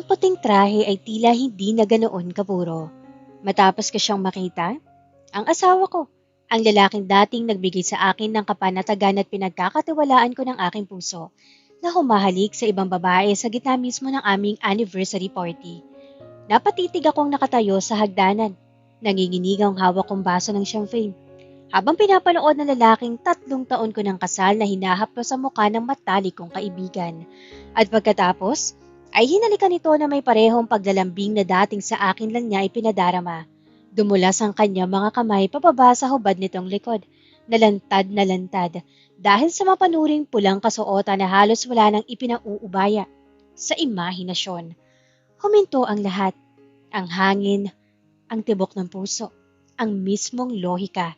puting trahe ay tila hindi na ganoon kapuro. Matapos ko siyang makita, ang asawa ko, ang lalaking dating nagbigay sa akin ng kapanatagan at pinagkakatiwalaan ko ng aking puso, na humahalik sa ibang babae sa gitna mismo ng aming anniversary party. Napatitig akong nakatayo sa hagdanan, nanginginig ang hawak kong baso ng champagne, habang pinapanood ng lalaking 3 taon ko ng kasal na hinahaplos sa mukha ng matalik kong kaibigan. At pagkatapos, ay hinalikan nito na may parehong paglalambing na dating sa akin lang niya ipinadarama. Dumulas ang kanyang mga kamay pababa sa hubad nitong likod, na lantad, dahil sa mapanuring pulang kasuotan na halos wala nang ipinauubaya sa imahinasyon. Huminto ang lahat, ang hangin, ang tibok ng puso, ang mismong lohika.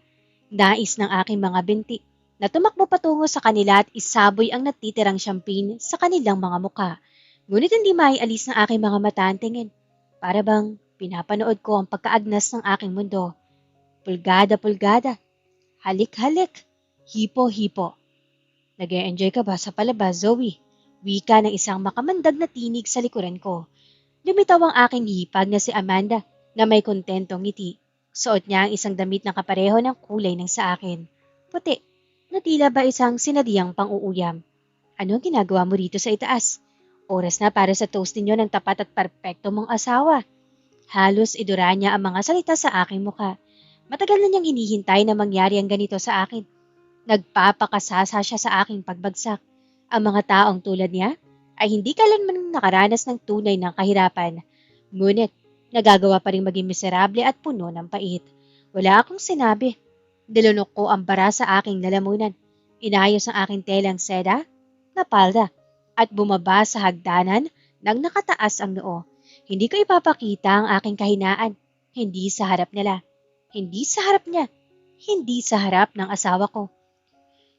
Nais ng aking mga binti na tumakbo patungo sa kanila at isaboy ang natitirang champagne sa kanilang mga mukha. Ngunit hindi maialis ng aking mga mata ang tingin. Para bang pinapanood ko ang pagkaagnas ng aking mundo. Pulgada-pulgada, halik-halik, hipo-hipo. Nag-e-enjoy ka ba sa palabas, Zoe? Wika ng isang makamandag na tinig sa likuran ko. Lumitaw ang aking hipag na si Amanda na may kontentong ngiti. Suot niya ang isang damit na kapareho ng kulay ng sa akin. Puti, na tila ba isang sinadiyang pang-uuyam. Ano ang ginagawa mo rito sa itaas? Oras na para sa toast ninyo ng tapat at perpekto mong asawa. Halos idura niya ang mga salita sa aking mukha. Matagal na niyang hinihintay na mangyari ang ganito sa akin. Nagpapakasasa siya sa aking pagbagsak. Ang mga taong tulad niya ay hindi kailanman nakaranas ng tunay ng kahirapan. Ngunit, nagagawa pa rin maging miserable at puno ng pait. Wala akong sinabi. Nilunok ko ang bara sa aking lalamunan. Inayos ang aking telang seda, na palda, at bumaba sa hagdanan nang nakataas ang noo. Hindi ko ipapakita ang aking kahinaan. Hindi sa harap nila. Hindi sa harap niya. Hindi sa harap ng asawa ko.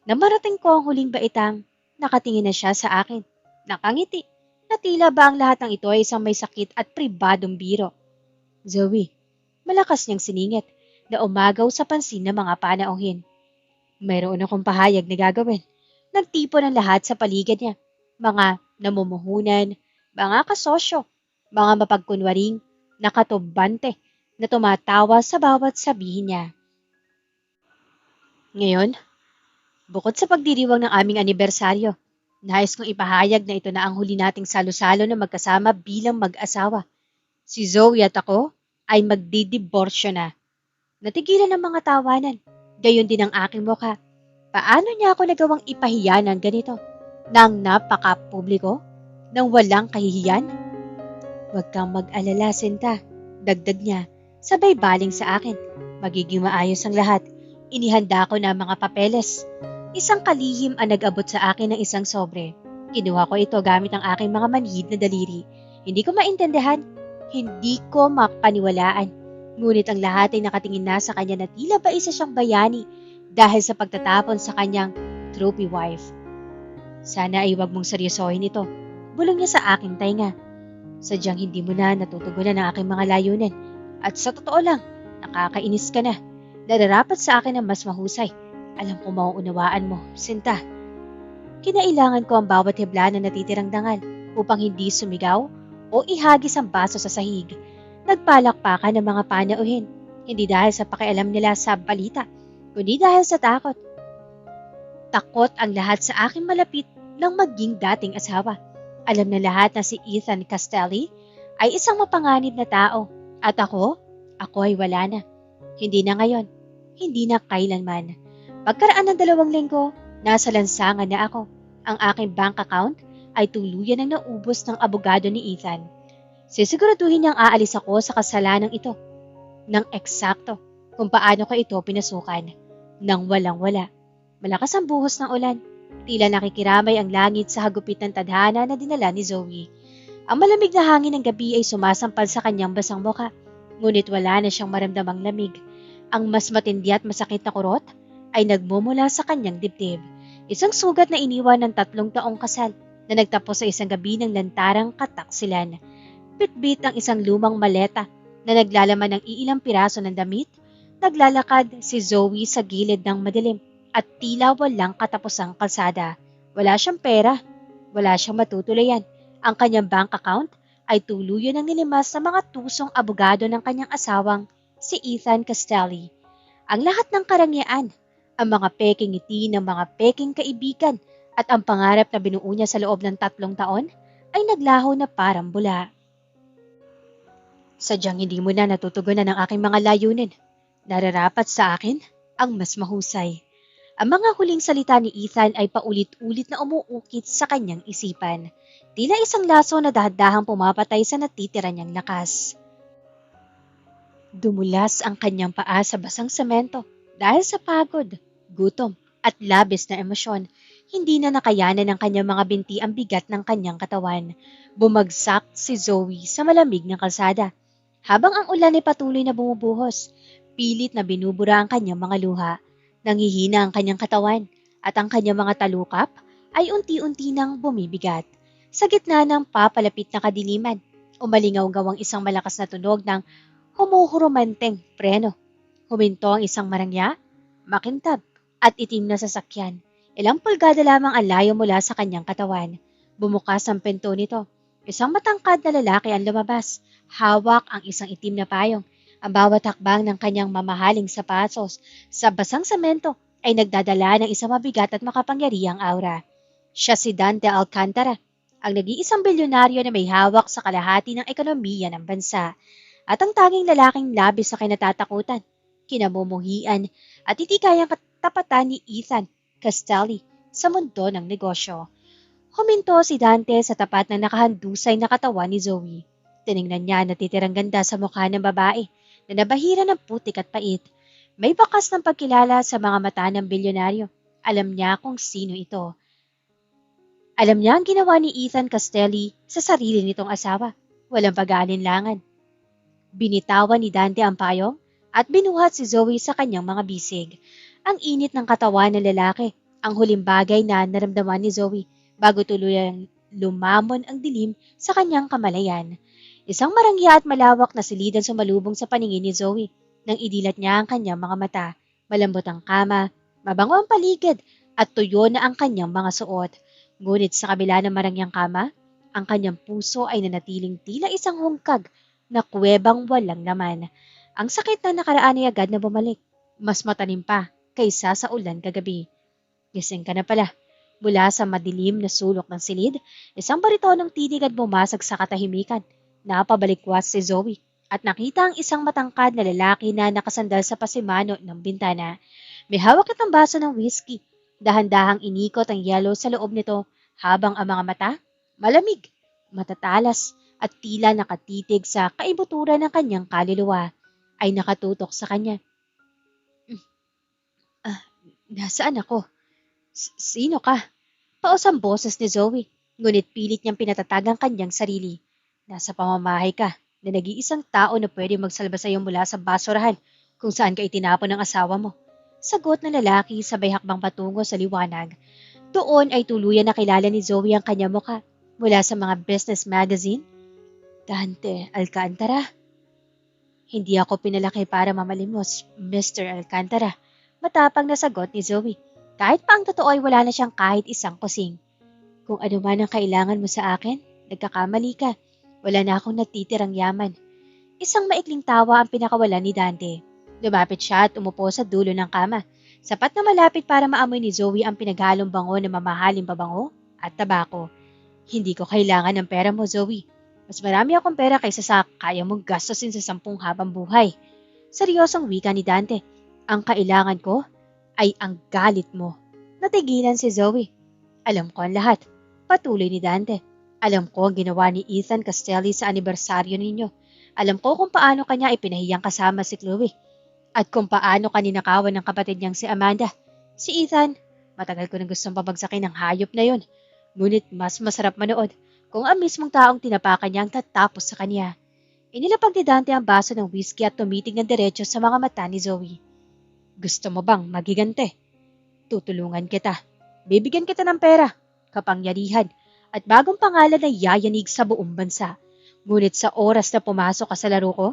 Namarating ko ang huling baitang, nakatingin na siya sa akin. Nakangiti. Na tila ba ang lahat ng ito ay isang may sakit at pribadong biro. Zoe, malakas niyang siningit na umagaw sa pansin ng mga panauhin. Mayroon akong pahayag na gagawin. Nagtipo ng lahat sa paligid niya. Mga namumuhunan, mga kasosyo, mga mapagkunwaring, nakatumbante na tumatawa sa bawat sabihin niya. Ngayon, bukod sa pagdiriwang ng aming anibersaryo, nais kong ipahayag na ito na ang huli nating salo-salo na magkasama bilang mag-asawa. Si Zoe at ako ay magdidiborsyo na. Natigilan ang mga tawanan, gayon din ang aking mukha. Paano niya ako nagawang ipahiya ng ganito? Nang napaka-publiko? Nang walang kahihiyan? Huwag kang mag-alala, Sinta. Dagdag niya, sabay baling sa akin. Magiging maayos ang lahat. Inihanda ko na mga papeles. Isang kalihim ang nag-abot sa akin ng isang sobre. Kinuha ko ito gamit ang aking mga manhid na daliri. Hindi ko maintindihan. Hindi ko makapaniwalaan. Ngunit ang lahat ay nakatingin na sa kanya na tila ba isa siyang bayani dahil sa pagtatapon sa kanyang trophy wife. Sana ay huwag mong seryosohin ito. Bulong niya sa aking tainga. Sadyang hindi mo na natutugunan ang aking mga layunin. At sa totoo lang, nakakainis ka na. Nararapat sa akin ang mas mahusay. Alam ko mauunawaan mo, Sinta. Kinailangan ko ang bawat hibla na natitirang dangal upang hindi sumigaw o ihagis ang baso sa sahig. Nagpalakpakan ng mga panauhin, hindi dahil sa pakialam nila sa balita, kundi dahil sa takot. Takot ang lahat sa aking malapit ng maging dating asawa. Alam na lahat na si Ethan Castelli ay isang mapanganib na tao at ako ay wala na. Hindi na ngayon, hindi na kailanman. Pagkaraan ng 2 linggo, nasa lansangan na ako. Ang aking bank account ay tuluyan ang naubos ng abogado ni Ethan. Sisiguraduhin niyang aalis ako sa kasalanang ito. Nang eksakto kung paano ko ito pinasukan. Nang walang-wala. Malakas ang buhos ng ulan. Tila nakikiramay ang langit sa hagupit ng tadhana na dinala ni Zoe. Ang malamig na hangin ng gabi ay sumasampal sa kanyang basang mukha. Ngunit wala na siyang maramdamang lamig. Ang mas matindi at masakit na kurot ay nagmumula sa kanyang dibdib. Isang sugat na iniwan ng 3 taong kasal na nagtapos sa isang gabi ng lantarang kataksilan. Bitbit ang isang lumang maleta na naglalaman ng iilang piraso ng damit. Naglalakad si Zoe sa gilid ng madilim at tila walang katapusang kalsada. Wala siyang pera. Wala siyang matutulayan. Ang kanyang bank account ay tuluyan ng nilimas ng mga tusong abogado ng kanyang asawang si Ethan Castelli. Ang lahat ng karangyaan, ang mga peking ngiti ng mga peking kaibigan at ang pangarap na binuo niya sa loob ng 3 taon ay naglaho na parang bula. Sadyang hindi mo na natutugunan ang aking mga layunin. Nararapat sa akin ang mas mahusay. Ang mga huling salita ni Ethan ay paulit-ulit na umuukit sa kanyang isipan. Tila isang laso na dahan-dahang pumapatay sa natitira niyang lakas. Dumulas ang kanyang paa sa basang semento dahil sa pagod, gutom at labis na emosyon. Hindi na nakayanan ng kanyang mga binti ang bigat ng kanyang katawan. Bumagsak si Zoe sa malamig na kalsada. Habang ang ulan ay patuloy na bumubuhos, pilit na binubura ang kanyang mga luha. Nangihina ang kanyang katawan at ang kanyang mga talukap ay unti-unti nang bumibigat. Sa gitna ng papalapit na kadiliman, umalingaw-gaw ang isang malakas na tunog ng humuhurumanteng preno. Huminto ang isang marangya, makintab at itim na sasakyan. Ilang pulgada lamang ang layo mula sa kanyang katawan. Bumukas ang pinto nito. Isang matangkad na lalaki ang lumabas. Hawak ang isang itim na payong. Ang bawat hakbang ng kanyang mamahaling sapatos sa basang semento ay nagdadala ng isang mabigat at makapangyarihang aura. Siya si Dante Alcantara, ang nag-iisang bilyonaryo na may hawak sa kalahati ng ekonomiya ng bansa at ang tanging lalaking labis na kinatatakutan, kinamumuhian at hindi kayang katapatan ni Ethan Castelli sa mundo ng negosyo. Huminto si Dante sa tapat ng nakahandusay na katawan ni Zoe. Tiningnan niya ang natitirang ganda sa mukha ng babae na nabahira ng putik at pait. May bakas ng pagkilala sa mga mata ng bilyonaryo. Alam niya kung sino ito. Alam niya ang ginawa ni Ethan Castelli sa sarili nitong asawa. Walang pag-aalinlangan. Binitawan ni Dante ang payong at binuhat si Zoe sa kanyang mga bisig. Ang init ng katawan ng lalaki, ang huling bagay na naramdaman ni Zoe bago tuluyang lumamon ang dilim sa kanyang kamalayan. Isang marangya at malawak na silidan sumalubong sa paningin ni Zoe nang idilat niya ang kanyang mga mata. Malambot ang kama, mabango ang paligid at tuyo na ang kanyang mga suot. Ngunit sa kabila ng marangyang kama, ang kanyang puso ay nanatiling tila isang hungkag na kuwebang walang laman. Ang sakit na nakaraan ay agad na bumalik. Mas matanim pa kaysa sa ulan kagabi. Gising ka na pala. Mula sa madilim na sulok ng silid, isang baritonong tinig at bumasag sa katahimikan. Napabalikwas si Zoe at nakita ang isang matangkad na lalaki na nakasandal sa pasimano ng bintana. May hawak itong baso ng whiskey. Dahan-dahang inikot ang yelo sa loob nito habang ang mga mata, malamig, matatalas at tila nakatitig sa kaibuturan ng kanyang kaluluwa ay nakatutok sa kanya. Nasaan ako? Sino ka? Paos ang boses ni Zoe, ngunit pilit niyang pinatatag ang kanyang sarili. Nasa pamamahay ka na nag-iisang tao na pwede magsalba sa iyo mula sa basurahan kung saan ka itinapon ng asawa mo. Sagot ng lalaki sabay hakbang patungo sa liwanag. Doon ay tuluyan na kilala ni Zoe ang kanyang mukha mula sa mga business magazine. Dante Alcantara. Hindi ako pinalaki para mamalimos, Mr. Alcantara. Matapang na sagot ni Zoe. Kahit pa ang totoo ay wala na siyang kahit isang kusing. Kung ano man ang kailangan mo sa akin, nagkakamali ka. Wala na akong natitirang yaman. Isang maikling tawa ang pinakawalan ni Dante. Lumapit siya at umupo sa dulo ng kama. Sapat na malapit para maamoy ni Zoe ang pinaghalong bango ng mamahaling pabango at tabako. Hindi ko kailangan ng pera mo, Zoe. Mas marami akong pera kaysa sa kaya mong gastusin sa 10 habang buhay. Seryosong wika ni Dante. Ang kailangan ko ay ang galit mo. Natigilan si Zoe. Alam ko ang lahat. Patuloy ni Dante. Alam ko ang ginawa ni Ethan Castelli sa anibersaryo ninyo. Alam ko kung paano kanya ipinahiyang kasama si Chloe. At kung paano kaninakawan ng kapatid niyang si Amanda. Si Ethan, matagal ko nang gustong pabagsakin ng hayop na yon. Ngunit mas masarap manood kung ang mismong taong tinapakan niya ang tatapos sa kanya. Inilapag ni Dante ang baso ng whiskey at tumitig ng diretso sa mga mata ni Zoe. Gusto mo bang magigante? Tutulungan kita. Bibigyan kita ng pera, kapangyarihan, at bagong pangalan na yayanig sa buong bansa. Ngunit sa oras na pumasok ka sa laro ko,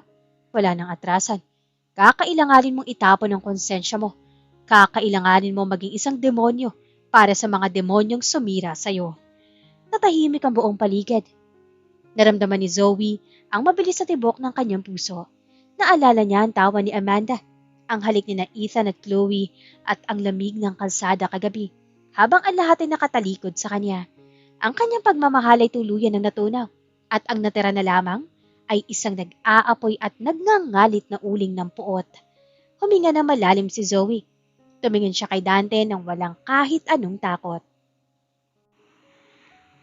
wala nang atrasan. Kakailanganin mong itapon ang konsensya mo. Kakailanganin mo maging isang demonyo para sa mga demonyong sumira sa'yo. Natahimik ang buong paligid. Naramdaman ni Zoe ang mabilis na tibok ng kanyang puso. Naalala niya ang tawa ni Amanda, ang halik ni na Ethan at Chloe at ang lamig ng kalsada kagabi habang ang lahat ay nakatalikod sa kanya. Ang kanyang pagmamahal ay tuluyan ng natunaw at ang natira na lamang ay isang nag-aapoy at nagngangalit na uling ng puot. Huminga na malalim si Zoe. Tumingin siya kay Dante nang walang kahit anong takot.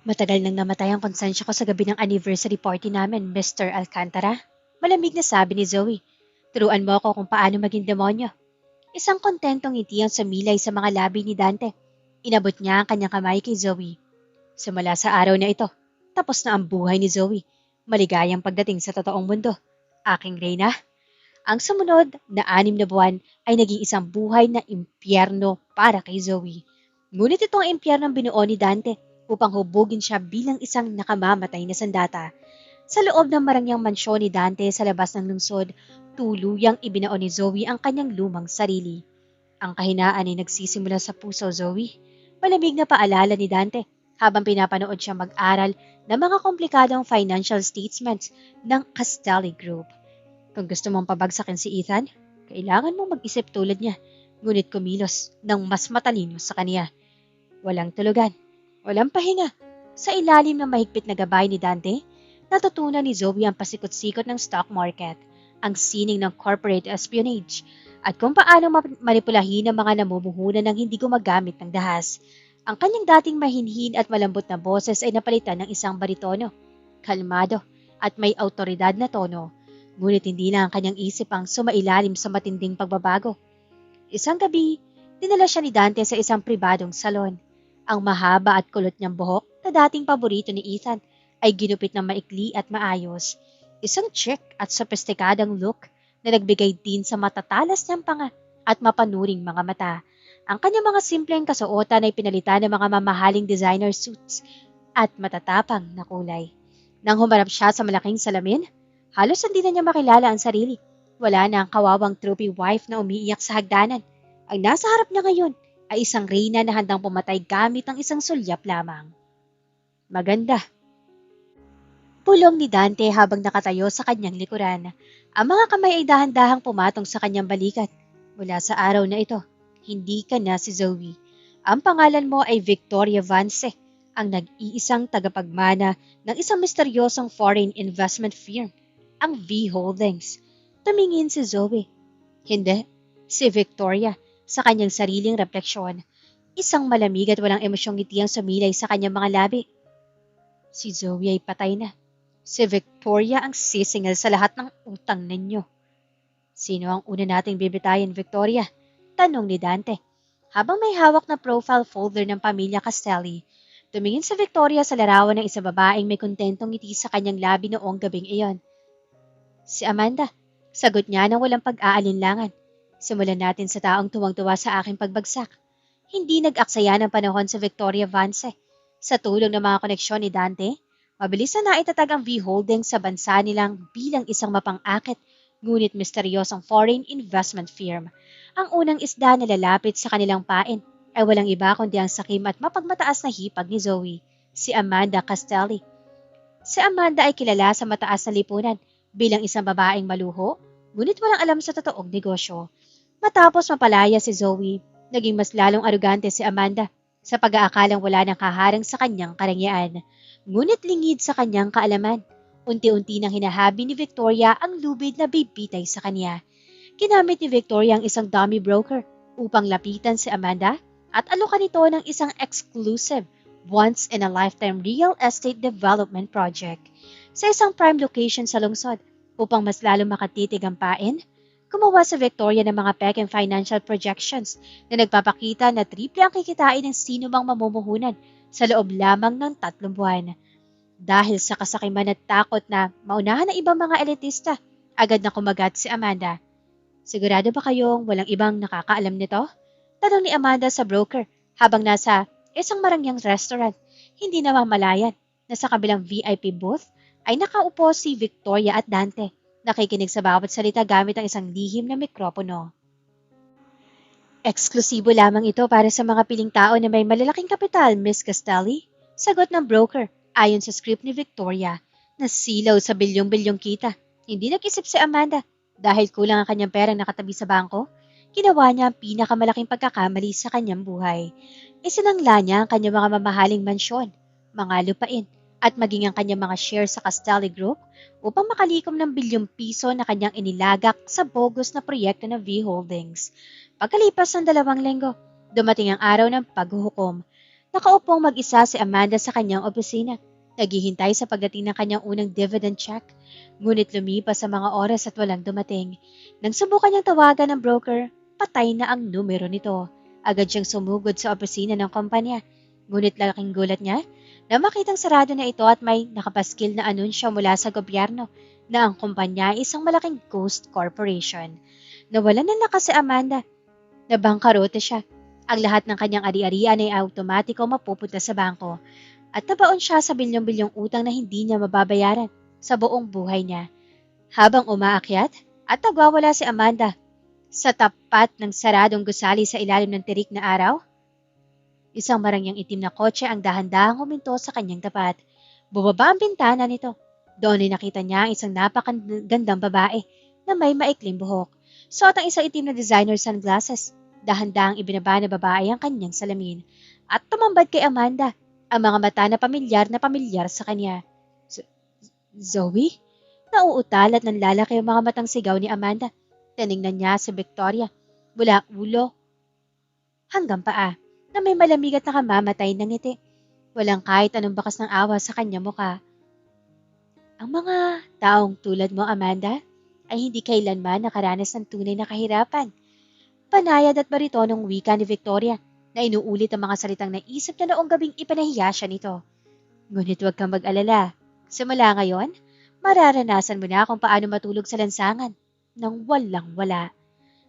Matagal nang namatay ang konsensya ko sa gabi ng anniversary party namin, Mr. Alcantara. Malamig na sabi ni Zoe. Turuan mo ako kung paano maging demonyo. Isang kontentong ngiti ang sumilay sa mga labi ni Dante. Inabot niya ang kanyang kamay kay Zoe. Simula sa araw na ito, tapos na ang buhay ni Zoe. Maligayang pagdating sa totoong mundo. Aking Reyna. Ang sumunod na 6 na buwan ay naging isang buhay na impyerno para kay Zoe. Ngunit ito ang impyerno ang binuo ni Dante upang hubugin siya bilang isang nakamamatay na sandata. Sa loob ng marangyang mansyon ni Dante sa labas ng lungsod, tuluyang ibinao ni Zoe ang kanyang lumang sarili. Ang kahinaan ay nagsisimula sa puso, Zoe. Malamig na paalala ni Dante habang pinapanood siya mag-aral ng mga komplikadong financial statements ng Castelli Group. Kung gusto mong pabagsakin si Ethan, kailangan mong mag-isip tulad niya, ngunit kumilos ng mas matalino sa kanya. Walang tulugan, walang pahinga. Sa ilalim ng mahigpit na gabay ni Dante, natutunan ni Zoe ang pasikot-sikot ng stock market, ang sining ng corporate espionage, at kung paano manipulahin ang mga namumuhunan ng hindi gumagamit ng dahas. Ang kanyang dating mahinhin at malambot na boses ay napalitan ng isang baritono, kalmado at may autoridad na tono, ngunit hindi na ang kanyang isip ang sumailalim sa matinding pagbabago. Isang gabi, dinala siya ni Dante sa isang pribadong salon. Ang mahaba at kulot niyang buhok na dating paborito ni Ethan ay ginupit ng maikli at maayos. Isang chic at sophisticadong look na nagbigay din sa matatalas niyang panga at mapanuring mga mata. Ang kanyang mga simpleng kasuotan ay pinalitan ng mga mamahaling designer suits at matatapang na kulay. Nang humarap siya sa malaking salamin, halos hindi na niya makilala ang sarili. Wala na ang kawawang trophy wife na umiiyak sa hagdanan. Ang nasa harap niya ngayon ay isang reyna na handang pumatay gamit ang isang sulyap lamang. Maganda. Pulong ni Dante habang nakatayo sa kanyang likuran. Ang mga kamay ay dahan-dahang pumatong sa kanyang balikat. Mula sa araw na ito, hindi ka na si Zoe. Ang pangalan mo ay Victoria Vance, ang nag-iisang tagapagmana ng isang misteryosong foreign investment firm, ang V Holdings. Tumingin si Zoe. Hindi, si Victoria, sa kanyang sariling refleksyon. Isang malamig at walang emosyong ngiti ang sumilay sa kanyang mga labi. Si Zoe ay patay na. Si Victoria ang sisingil sa lahat ng utang ninyo. Sino ang una nating bibitayin, Victoria? Tanong ni Dante. Habang may hawak na profile folder ng pamilya Castelli, tumingin si Victoria sa larawan ng isang babaeng may kontentong ngiti sa kanyang labi noong gabing iyon. Si Amanda, sagot niya nang walang pag-aalinlangan. Simulan natin sa taong tuwang-tuwa sa aking pagbagsak. Hindi nag-aksaya ng panahon si Victoria Vance. Sa tulong ng mga koneksyon ni Dante, mabilis na naitatag ang V Holdings sa bansa nilang bilang isang mapang-akit ngunit misteryosong foreign investment firm. Ang unang isda na lalapit sa kanilang pain ay walang iba kundi ang sakim at mapagmataas na hipag ni Zoe, si Amanda Castelli. Si Amanda ay kilala sa mataas na lipunan bilang isang babaeng maluho, ngunit walang alam sa totoong negosyo. Matapos mapalaya si Zoe, naging mas lalong arugante si Amanda sa pag-aakalang wala nang kaharang sa kanyang karangyaan, ngunit lingid sa kanyang kaalaman. Unti-unti nang hinahabi ni Victoria ang lubid na bibitay sa kanya. Ginamit ni Victoria ang isang dummy broker upang lapitan si Amanda at alokan ito ng isang exclusive, once-in-a-lifetime real estate development project sa isang prime location sa lungsod upang mas lalo makatitig ang pain. Gumawa si Victoria ng mga peke financial projections na nagpapakita na triple ang kikitain ng sino mang mamumuhunan sa loob lamang ng 3 buwan. Dahil sa kasakiman at takot na maunahan ng ibang mga elitista, agad na kumagat si Amanda. Sigurado ba kayong walang ibang nakakaalam nito? Tanong ni Amanda sa broker habang nasa isang marangyang restaurant. Hindi namamalayan na sa kabilang VIP booth ay nakaupo si Victoria at Dante, nakikinig sa bawat salita gamit ang isang lihim na mikropono. Eksklusibo lamang ito para sa mga piling tao na may malalaking kapital, Miss Castelli. Sagot ng broker. Ayon sa script ni Victoria, Nasilaw sa bilyong-bilyong kita. Hindi nag-isip si Amanda. Dahil kulang ang kanyang perang nakatabi sa bangko, ginawa niya ang pinakamalaking pagkakamali sa kanyang buhay. Isinangla niya ang kanyang mga mamahaling mansyon, mga lupain, at maging ang kanyang mga shares sa Castelli Group upang makalikom ng bilyong piso na kanyang inilagak sa bogus na proyekto ng V Holdings. Pagkalipas ng 2 linggo, dumating ang araw ng paghuhukom. Nakaupong mag-isa si Amanda sa kanyang opisina. Naghihintay sa pagdating ng kanyang unang dividend check. Ngunit lumipas sa mga oras at walang dumating. Nang subukan niyang tawagan ng broker, patay na ang numero nito. Agad siyang sumugod sa opisina ng kumpanya. Ngunit laking gulat niya na makitang sarado na ito at may nakapaskil na anunsyo mula sa gobyerno na ang kumpanya ay isang malaking ghost corporation. Nawalan ng lakas si Amanda. Nabangkarote siya. Ang lahat ng kanyang ari-arian ay automatiko mapupunta sa bangko at nabaon siya sa bilyong-bilyong utang na hindi niya mababayaran sa buong buhay niya. Habang umaakyat at nagwawala si Amanda sa tapat ng saradong gusali sa ilalim ng tirik na araw, isang marangyang itim na kotse ang dahan-dahang huminto sa kanyang tapat. Bumaba ang bintana nito. Doon ay nakita niya ang isang napakagandang babae na may maikling buhok. Suot ang isang itim na designer sunglasses. Dahan-dahang ibinaba na babae ang kanyang salamin. At tumambad kay Amanda, ang mga mata na pamilyar sa kanya. Zoe? Nauutal at nanlalaki ang mga matang sigaw ni Amanda. Tiningnan niya si Victoria mula ulo hanggang paa na may malamig at nakamamatay ng ngiti. Walang kahit anong bakas ng awa sa kanya mukha. Ang mga taong tulad mo, Amanda, ay hindi kailanman nakaranas ng tunay na kahirapan. Panayad at baritonong wika ni Victoria na inuulit ang mga salitang naisip na noong gabing ipanahiya siya nito. Ngunit huwag kang mag-alala. Simula ngayon, mararanasan mo na kung paano matulog sa lansangan nang walang-wala.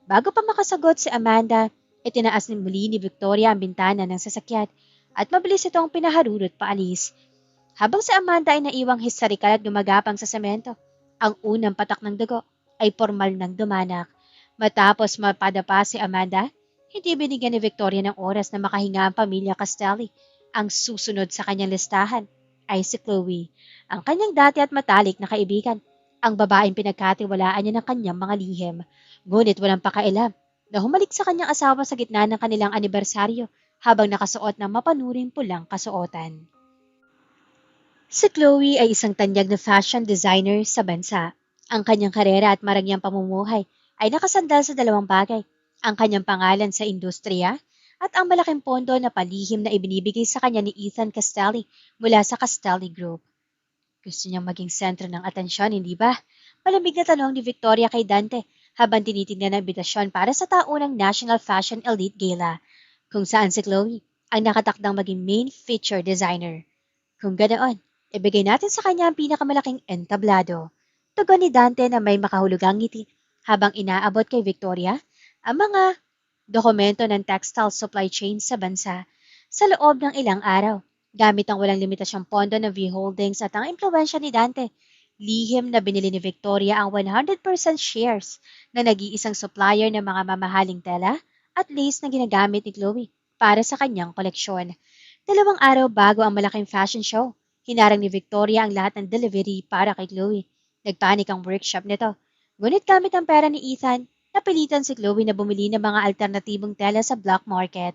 Bago pa makasagot si Amanda, itinaas ni muli ni Victoria ang bintana ng sasakyan at mabilis itong pinaharurot paalis. Habang si Amanda ay naiwang hisarikal at gumagapang sa semento, ang unang patak ng dugo ay formal ng dumanak. Matapos mapadapa si Amanda, hindi binigyan ni Victoria ng oras na makahinga ang pamilya Castelli. Ang susunod sa kanyang listahan ay si Chloe, ang kanyang dati at matalik na kaibigan, ang babaeng pinagkatiwalaan niya ng kanyang mga lihim. Ngunit walang pakailam na humalik sa kanyang asawa sa gitna ng kanilang anibersaryo habang nakasuot ng mapanuring pulang kasuotan. Si Chloe ay isang tanyag na fashion designer sa bansa. Ang kanyang karera at marangyang pamumuhay ay nakasandal sa dalawang bagay, ang kanyang pangalan sa industriya at ang malaking pondo na palihim na ibinibigay sa kanya ni Ethan Castelli mula sa Castelli Group. Gusto niyang maging sentro ng atensyon, hindi ba? Malamig na tanong ni Victoria kay Dante habang tinitingnan ang imbitasyon para sa taunang National Fashion Elite Gala, kung saan si Chloe ang nakatakdang maging main feature designer. Kung ganoon, ibigay natin sa kanya ang pinakamalaking entablado. Tugon ni Dante na may makahulugang ngiti habang inaabot kay Victoria ang mga dokumento ng textile supply chain sa bansa sa loob ng ilang araw. Gamit ang walang limitasyong pondo ng V Holdings at ang impluensya ni Dante, lihim na binili ni Victoria ang 100% shares na nag-iisang supplier ng mga mamahaling tela at lace na ginagamit ni Chloe para sa kanyang koleksyon. 2 araw bago ang malaking fashion show, hinarang ni Victoria ang lahat ng delivery para kay Chloe. Nagpanik ang workshop nito. Ngunit gamit ang pera ni Ethan, napilitan si Chloe na bumili ng mga alternatibong tela sa black market.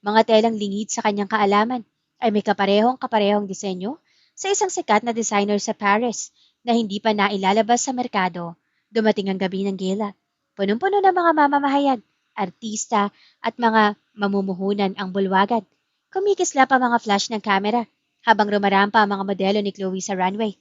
Mga telang lingid sa kanyang kaalaman ay may kaparehong disenyo sa isang sikat na designer sa Paris na hindi pa nailalabas sa merkado. Dumating ang gabi ng gala. Punong-puno ng mga mamamahayag, artista at mga mamumuhunan ang bulwagan. Kumikislap ang mga flash ng camera habang rumarampa ang mga modelo ni Chloe sa runway.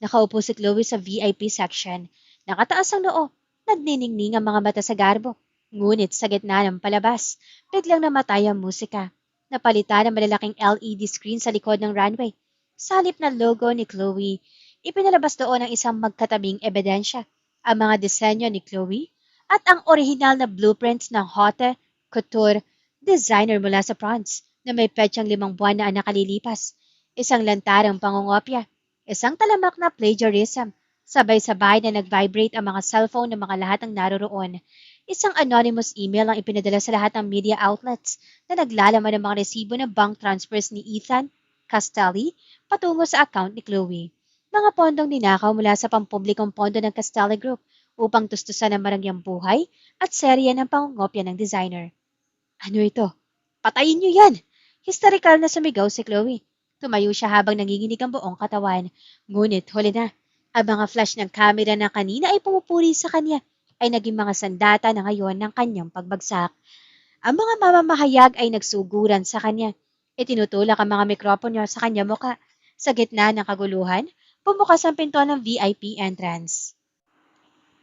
Nakaupo si Chloe sa VIP section. Nakataas ang noo. Nagniningning ang mga mata sa garbo. Ngunit sa gitna ng palabas, biglang namatay ang musika. Napalitan ang malalaking LED screen sa likod ng runway. Sa halip ng logo ni Chloe, ipinalabas doon ang isang magkatabing ebidensya, ang mga disenyo ni Chloe at ang orihinal na blueprints ng haute couture designer mula sa France na may petsang 5 buwan na nakalilipas. Isang lantarang pangungopya, isang talamak na plagiarism, sabay-sabay na nag-vibrate ang mga cellphone ng mga lahat ng naroroon. Isang anonymous email ang ipinadala sa lahat ng media outlets na naglalaman ng mga resibo ng bank transfers ni Ethan Castelli patungo sa account ni Chloe. Mga pondong ninakaw mula sa pampublikong pondo ng Castelli Group upang tustusan ang marangyang buhay at serye ng pangungopya ng designer. Ano ito? Patayin niyo yan! Hysterical na sumigaw si Chloe. Tumayo siya habang nanginginig ang buong katawan. Ngunit huli na. Ang mga flash ng kamera na kanina ay pumupuri sa kanya ay naging mga sandata na ngayon ng kanyang pagbagsak. Ang mga mamamahayag ay nagsuguran sa kanya. Itinutulak ang mga mikropono sa kanya muka. Sa gitna ng kaguluhan, bumukas ang pinto ng VIP entrance.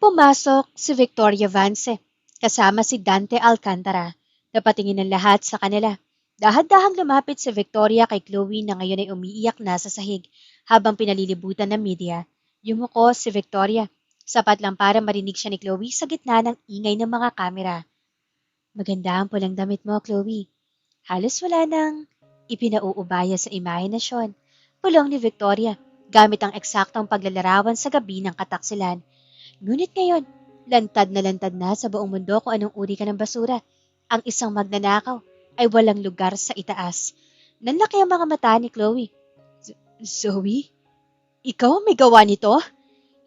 Pumasok si Victoria Vance, kasama si Dante Alcantara. Napatingin ng lahat sa kanila. Dahan-dahang lumapit si Victoria kay Chloe na ngayon ay umiiyak na sa sahig habang pinalilibutan ng media. Yumuko si Victoria. Sapat lang para marinig siya ni Chloe sa gitna ng ingay ng mga kamera. Maganda ang pulang damit mo, Chloe. Halos wala nang ipinauubaya sa imahinasyon. Pulong ni Victoria, gamit ang eksaktong paglalarawan sa gabi ng kataksilan. Ngunit ngayon, lantad na sa buong mundo kung anong uri ka ng basura. Ang isang magnanakaw ay walang lugar sa itaas. Nanlaki ang mga mata ni Chloe. Zoe? Ikaw ang may gawa nito?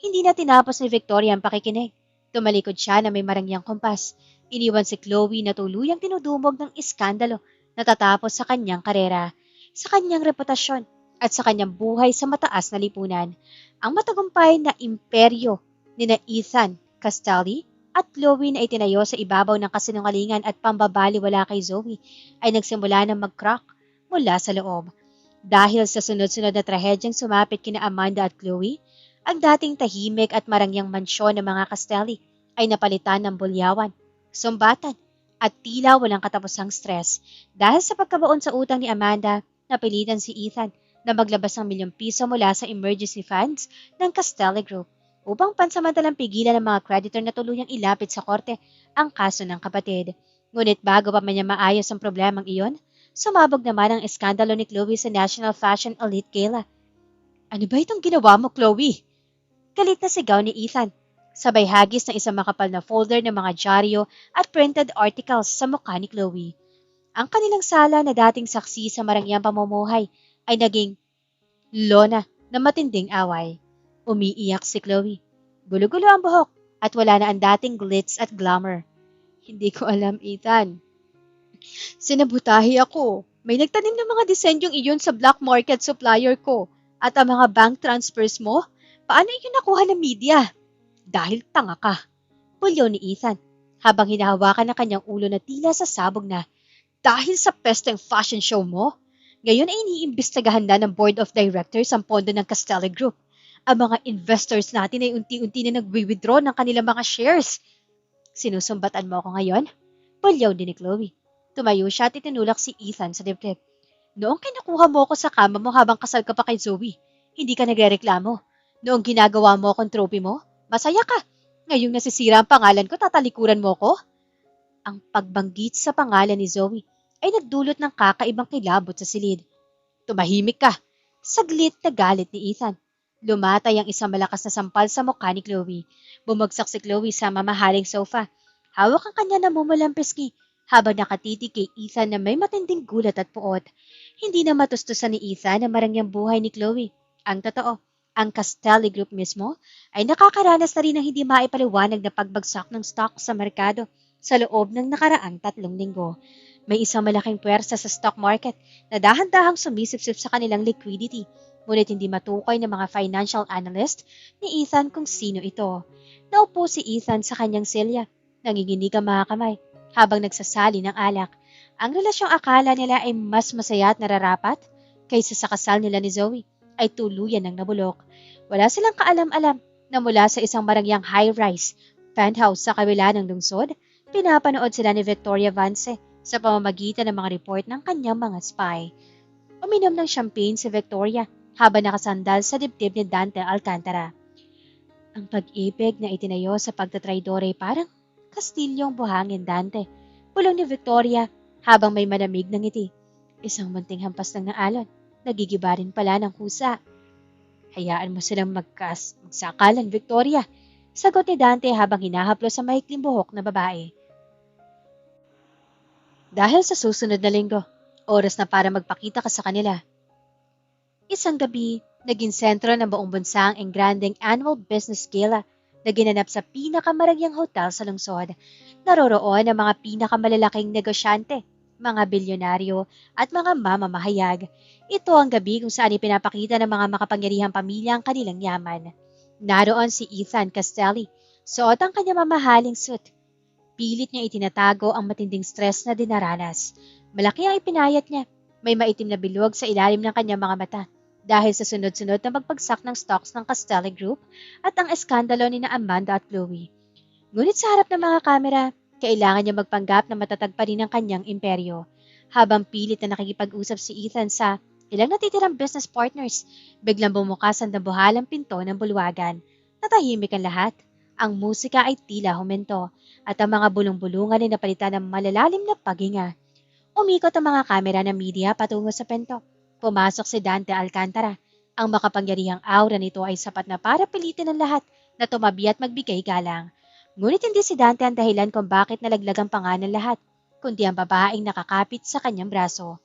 Hindi na tinapos ni Victoria ang pakikinig. Tumalikod siya na may marangyang kompas. Iniwan si Chloe na tuluyang tinudumog ng iskandalo na tatapos sa kanyang karera, sa kanyang reputasyon, at sa kanyang buhay sa mataas na lipunan. Ang matagumpay na imperyo ni na Ethan, Castelli, at Chloe na itinayo sa ibabaw ng kasinungalingan at pambabaliwala kay Zoe ay nagsimula ng mag-crack mula sa loob. Dahil sa sunod-sunod na trahedyang sumapit kina Amanda at Chloe, ang dating tahimik at marangyang mansyon ng mga Castelli ay napalitan ng bulyawan, sumbatan, at tila walang katapusang stress. Dahil sa pagkabaon sa utang ni Amanda, napilitan si Ethan na maglabas ng ₱1,000,000 mula sa emergency funds ng Castelli Group upang pansamantalang pigilan ng mga creditor na tuluyang ilapit sa korte ang kaso ng kapatid. Ngunit bago pa man niya maayos ang problemang iyon, sumabog naman ang iskandalo ni Chloe sa National Fashion Elite Gala. Ano ba itong ginawa mo, Chloe? Galit na sigaw ni Ethan. Sabay hagis ng isang makapal na folder ng mga dyaryo at printed articles sa mukha ni Chloe. Ang kanilang sala na dating saksi sa marangyang pamumuhay ay naging lona na matinding away. Umiiyak si Chloe. Gulo-gulo ang buhok at wala na ang dating glitz at glamour. Hindi ko alam, Ethan. Sinabutahi ako. May nagtanim ng mga disenyong iyon sa black market supplier ko. At ang mga bank transfers mo, paano iyon nakuha ng media? Dahil tanga ka. Pulyo ni Ethan, habang hinahawakan ng kanyang ulo na tila sasabog na. Dahil sa pesteng fashion show mo, ngayon ay iniimbestagahan na ng board of directors ang pondo ng Castelli Group. Ang mga investors natin ay unti-unti na nagwi-withdraw ng kanilang mga shares. Sinusumbatan mo ako ngayon? Pulyaw din ni Chloe. Tumayo siya at itinulak si Ethan sa dibdib. Noong kinukuha mo ako sa kama mo habang kasal ka pa kay Zoe, hindi ka nagrereklamo. Noong ginagawa mo akong trophy mo, masaya ka. Ngayong nasisira ang pangalan ko, tatalikuran mo ko? Ang pagbanggit sa pangalan ni Zoe ay nagdulot ng kakaibang kilabot sa silid. Tumahimik ka. Saglit na galit ni Ethan. Lumatay ang isang malakas na sampal sa mukha ni Chloe. Bumagsak si Chloe sa mamahaling sofa. Hawak ang kanya namumulang pisngi habang nakatitig kay Ethan na may matinding gulat at puot. Hindi na matustusan ni Ethan ang marangyang buhay ni Chloe. Ang totoo, ang Castelli Group mismo ay nakakaranas na rin ng hindi maipaliwanag na pagbagsak ng stock sa merkado sa loob ng nakaraang 3 linggo. May isang malaking puwersa sa stock market na dahan-dahang sumisipsip sa kanilang liquidity, ngunit hindi matukoy ng mga financial analyst ni Ethan kung sino ito. Naupo si Ethan sa kanyang silya, nanginginig ang mga kamay habang nagsasali ng alak. Ang relasyong akala nila ay mas masaya at nararapat kaysa sa kasal nila ni Zoe ay tuluyan ng nabulok. Wala silang kaalam-alam na mula sa isang marangyang high-rise penthouse sa kabila ng lungsod, pinapanood sila ni Victoria Vance sa pamamagitan ng mga report ng kanyang mga spy. Uminom ng champagne si Victoria habang nakasandal sa dibdib ni Dante Alcantara. Ang pag-ibig na itinayo sa pagtatraidor ay parang kastilyong buhangin, Dante. Pulong ni Victoria habang may malamig na ngiti. Isang munting hampas lang ng alon. Nagigiba rin pala ng kusa. Hayaan mo silang magsakalan, Victoria. Sagot ni Dante habang hinahaplo sa maikling buhok na babae. Dahil sa susunod na linggo, oras na para magpakita ka sa kanila. Isang gabi, Naging sentro ng buong bansa ang engrandeng annual business gala na ginanap sa pinakamaragyang hotel sa lungsod. Naroroon ang mga pinakamalalaking negosyante, mga bilyonaryo at mga mamamahayag. Ito ang gabi kung saan ipinapakita ng mga makapangyarihang pamilya ang kanilang yaman. Naroon si Ethan Castelli, suot ang kanyang mamahaling suit. Pilit niya itinatago ang matinding stress na dinaranas. Malaki ang ipinayat niya. May maitim na bilog sa ilalim ng kanyang mga mata dahil sa sunod-sunod na magpagsak ng stocks ng Castelli Group at ang eskandalo ni na Amanda at Chloe. Ngunit sa harap ng mga kamera, kailangan niya magpanggap na matatag pa rin ang kanyang imperyo. Habang pilit na nakikipag-usap si Ethan sa ilang natitirang business partners, biglang bumukas ang dambuhalang pinto ng bulwagan. Natahimik ang lahat. Ang musika ay tila humento at ang mga bulong-bulungan ay napalitan ng malalalim na paghinga. Umikot ang mga kamera ng media patungo sa pinto. Pumasok si Dante Alcantara. Ang makapangyarihang aura nito ay sapat na para pilitin ang lahat na tumabi at magbigay galang. Ngunit hindi si Dante ang dahilan kung bakit nalaglag ang panga ng lahat, kundi ang babaeng nakakapit sa kanyang braso.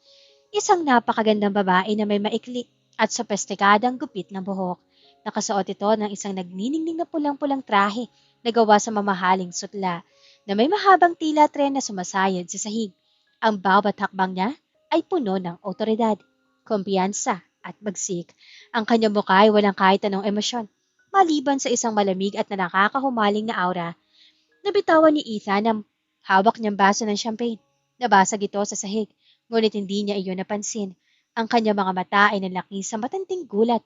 Isang napakagandang babae na may maikli at sopestikadang gupit ng buhok. Nakasuot ito ng isang nagniningning na pulang-pulang trahe na gawa sa mamahaling sutla na may mahabang tila tren na sumasayad sa sahig. Ang bawat hakbang niya ay puno ng otoridad, kumpiyansa at bagsik. Ang kanyang mukha ay walang kahit anong emosyon, maliban sa isang malamig at nakakahumaling na aura. Nabitawan ni Ethan ang hawak niyang baso ng champagne. Nabasag ito sa sahig, ngunit hindi niya iyon napansin. Ang kanyang mga mata ay nalaki sa matinding gulat,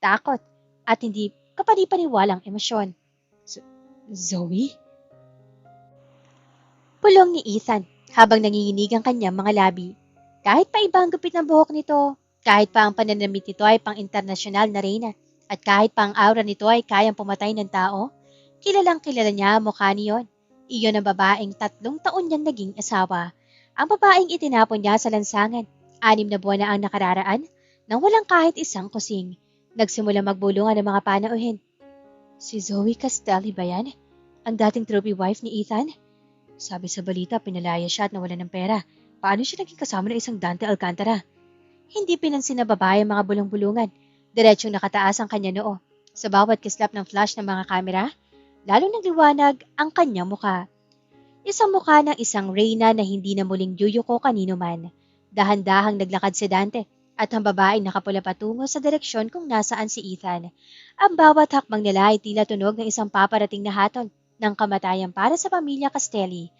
takot, at hindi kapani-paniwalang emosyon. Zoe? Pulong ni Ethan habang nanginginig ang kanyang mga labi. Kahit pa iba ang gupit ng buhok nito, kahit pa ang pananamit nito ay pang internasyonal na reyna, at kahit pa ang aura nito ay kayang pumatay ng tao, kilalang kilala niya ang mukha niyon. Iyon ang babaeng 3 taon niyang naging asawa. Ang babaeng itinapon niya sa lansangan. 6 na buwan na ang nakararaan nang walang kahit isang kusing. Nagsimula magbulungan ang mga panauhin. Si Zoe Castelli ba yan? Ang dating trophy wife ni Ethan? Sabi sa balita, pinalaya siya at nawalan ng pera. Paano siya naging kasama ng isang Dante Alcantara? Hindi pinansin na babae ang mga bulong-bulungan. Diretsyong nakataas ang kanya noo. Sa bawat kislap ng flash ng mga kamera, lalong nagliwanag ang kanyang mukha. Isang mukha ng isang reyna na hindi na muling yuyuko kanino man. Dahan-dahang naglakad si Dante at ang babaeng nakapula patungo sa direksyon kung nasaan si Ethan. Ang bawat hakbang nila ay tila tunog ng isang paparating na hatol ng kamatayan para sa pamilya Castelli.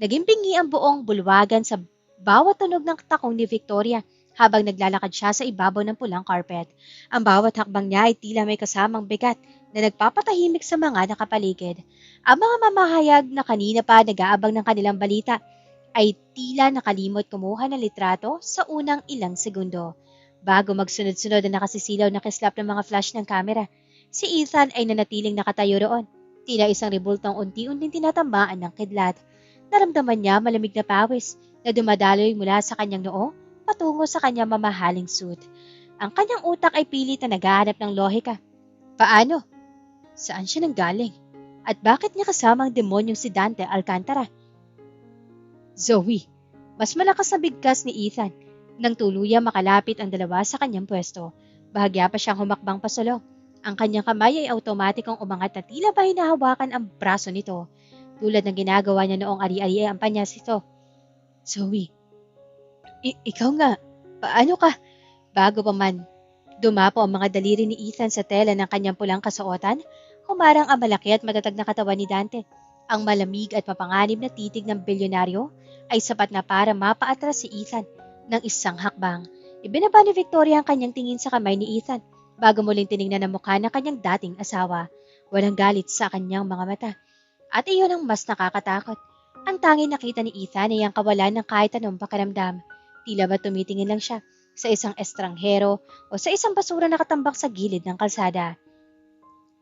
Naging bingi ang buong bulwagan sa bawat tunog ng takong ni Victoria habang naglalakad siya sa ibabaw ng pulang carpet. Ang bawat hakbang niya ay tila may kasamang bigat na nagpapatahimik sa mga nakapaligid. Ang mga mamahayag na kanina pa nag-aabang ng kanilang balita ay tila nakalimot kumuha ng litrato sa unang ilang segundo. Bago magsunod-sunod na nakasisilaw na kislap ng mga flash ng kamera, si Ethan ay nanatiling nakatayo roon. Tila isang rebultong unti-unting tinatamaan ng kidlat. Naramdaman niya malamig na pawis na dumadaloy mula sa kanyang noo patungo sa kanyang mamahaling suit. Ang kanyang utak ay pilit na naghahanap ng lohika. Paano? Saan siya nanggaling? At bakit niya kasama ang demonyong si Dante Alcantara? Zoe, mas malakas na bigkas ni Ethan nang tuluyang makalapit ang dalawa sa kanyang pwesto. Bahagya pa siyang humakbang pasulong. Ang kanyang kamay ay automatikong umangat na tila ba hinahawakan ang braso nito, tulad ng ginagawa niya noong ari-ari ang panyas ito. Zoe, ikaw nga, paano ka? Bago pa man dumapo ang mga daliri ni Ethan sa tela ng kanyang pulang kasuotan, humarang ang malaki at matatag na katawan ni Dante. Ang malamig at mapanganib na titig ng bilyonaryo ay sapat na para mapaatras si Ethan ng isang hakbang. Ibinaba ni Victoria ang kanyang tingin sa kamay ni Ethan bago muling tiningnan ang mukha ng kanyang dating asawa. Walang galit sa kanyang mga mata. At iyon ang mas nakakatakot. Ang tanging nakita ni Ethan ay ang kawalan ng kahit anong pakiramdam. Tila ba tumitingin lang siya sa isang estranghero o sa isang basura na katambak sa gilid ng kalsada.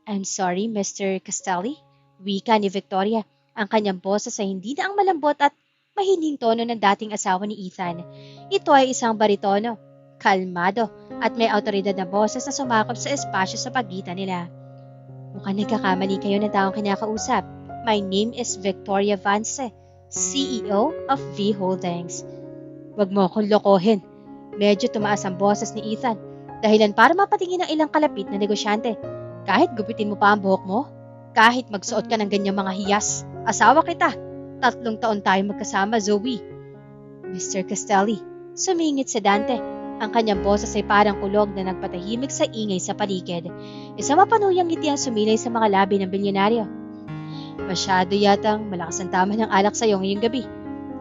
I'm sorry, Mr. Castelli, wika ni Victoria, ang kanyang boses sa hindi na ang malambot at mahining tono ng dating asawa ni Ethan. Ito ay isang baritono, kalmado at may autoridad na boses na sumakop sa espasyo sa pagitan nila. Mukhang nagkakamali kayo ng taong kinakausap. My name is Victoria Vance, CEO of V Holdings. Wag mo akong lokohin. Medyo tumaas ang boses ni Ethan Dahilan para mapatingin ng ilang kalapit na negosyante. Kahit gupitin mo pa ang buhok mo, kahit magsuot ka ng ganyang mga hiyas, asawa kita. 3 taon tayo magkasama, Zoe. Mr. Castelli, sumingit si Dante. Ang kanyang boses ay parang kulog na nagpatahimik sa ingay sa paligid. Isang mapanuyang ngiti ang sumilay sa mga labi ng bilyonaryo. Masyado yatang malakas ang tama ng alak sa'yo ngayong gabi.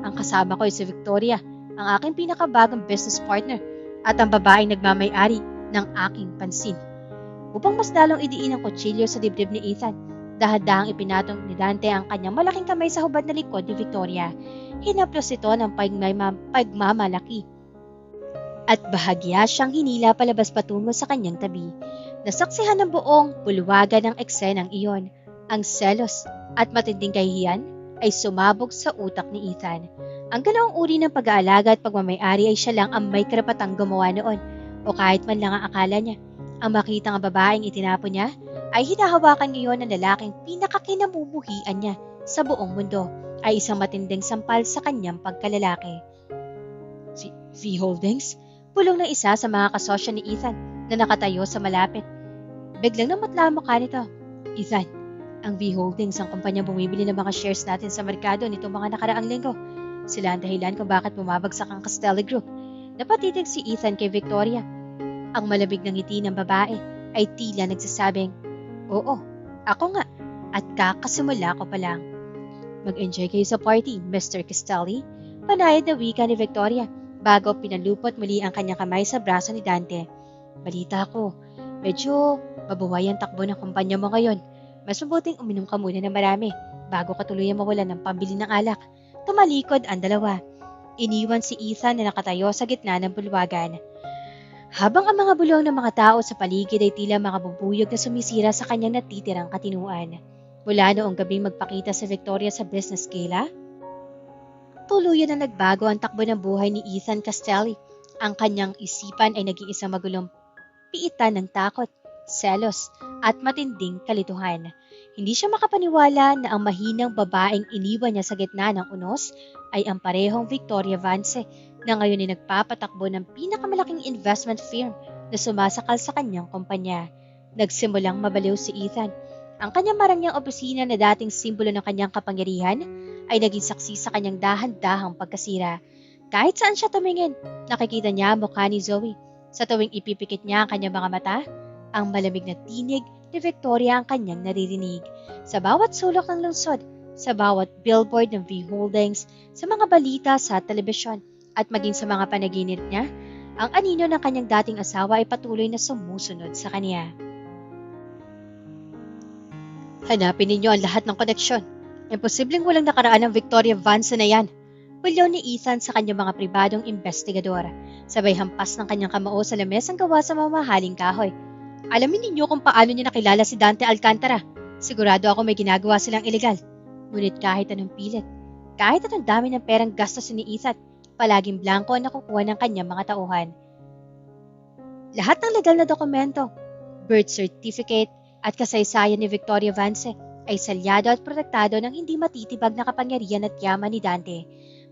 Ang kasama ko ay si Victoria, ang aking pinakabagong business partner at ang babaeng nagmamay-ari ng aking pansin. Upang mas lalong idiin ang kutsilyo sa dibdib ni Ethan, dahan-dahang ipinatong ni Dante ang kanyang malaking kamay sa hubad na likod ni Victoria. Hinaplos ito ng pagmamalaki. At bahagya siyang hinila palabas patungo sa kanyang tabi. Nasaksihan ng buong bulwagan ng eksenang iyon. Ang selos at matinding kahihiyan ay sumabog sa utak ni Ethan. Ang ganoong uri ng pag-aalaga at pagmamayari ay siya lang ang may karapatang gumawa noon, o kahit man lang ang akala niya. Ang makita ng babaeng itinapon niya ay hinahawakan ngayon ng lalaking pinakakinamumuhian niya sa buong mundo ay isang matinding sampal sa kanyang pagkalalaki. Si V. Holdings, pulong na isa sa mga kasosyo ni Ethan na nakatayo sa malapit. Biglang namatla ang mukha nito. Ethan, ang V. Holdings ang kumpanyang bumibili ng mga shares natin sa merkado nitong mga nakaraang linggo. Sila ang dahilan kung bakit bumabagsak ang Castelli Group. Napatitig si Ethan kay Victoria. Ang malamig ng ngiti ng babae ay tila nagsasabing, Oo, ako nga, at kakasimula ko pa lang. Mag-enjoy kayo sa party, Mr. Castelli, panayad na wika ni Victoria bago pinalupot muli ang kanyang kamay sa braso ni Dante. Balita ko, medyo mabuhay ang takbo ng kumpanya mo ngayon. Mas mabuting uminom ka muna ng marami bago ka tuluyang mawalan ng pambili ng alak. Tumalikod ang dalawa. Iniwan si Ethan na nakatayo sa gitna ng bulwagan. Habang ang mga bulong ng mga tao sa paligid ay tila mga bubuyog na sumisira sa kanyang natitirang katinuan. Mula noong gabing magpakita si Victoria sa business gala, tuluyan na nagbago ang takbo ng buhay ni Ethan Castelli. Ang kanyang isipan ay naging isang magulong piitan ng takot, selos, at matinding kalituhan. Hindi siya makapaniwala na ang mahinang babaeng iniwan niya sa gitna ng unos ay ang parehong Victoria Vance na ngayon ay nagpapatakbo ng pinakamalaking investment firm na sumasakal sa kanyang kumpanya. Nagsimulang mabaliw si Ethan. Ang kanyang marangyang opisina na dating simbolo ng kanyang kapangyarihan ay naging saksi sa kanyang dahan-dahang pagkasira. Kahit saan siya tumingin, nakikita niya ang mukha ni Zoe. Sa tuwing ipipikit niya ang kanyang mga mata, ang malamig na tinig ni Victoria ang kanyang naririnig. Sa bawat sulok ng lungsod, sa bawat billboard ng V. Holdings, sa mga balita sa telebisyon, at maging sa mga panaginip niya, ang anino ng kanyang dating asawa ay patuloy na sumusunod sa kanya. Hanapin ninyo ang lahat ng koneksyon. Imposibleng walang nakaraan ng Victoria Vance na yan. Bulyaw ni Ethan sa kanyang mga pribadong investigador. Sabay hampas ng kanyang kamao sa lamesang gawa sa mamahaling kahoy. Alamin ninyo kung paano niya nakilala si Dante Alcantara. Sigurado ako may ginagawa silang ilegal. Ngunit kahit anong pilit, kahit anong dami ng perang gastos ni Ethan, palaging blanco ang nakukuha ng kanyang mga tauhan. Lahat ng legal na dokumento, birth certificate at kasaysayan ni Victoria Vance ay salyado at protektado ng hindi matitibag na kapangyarihan at yaman ni Dante.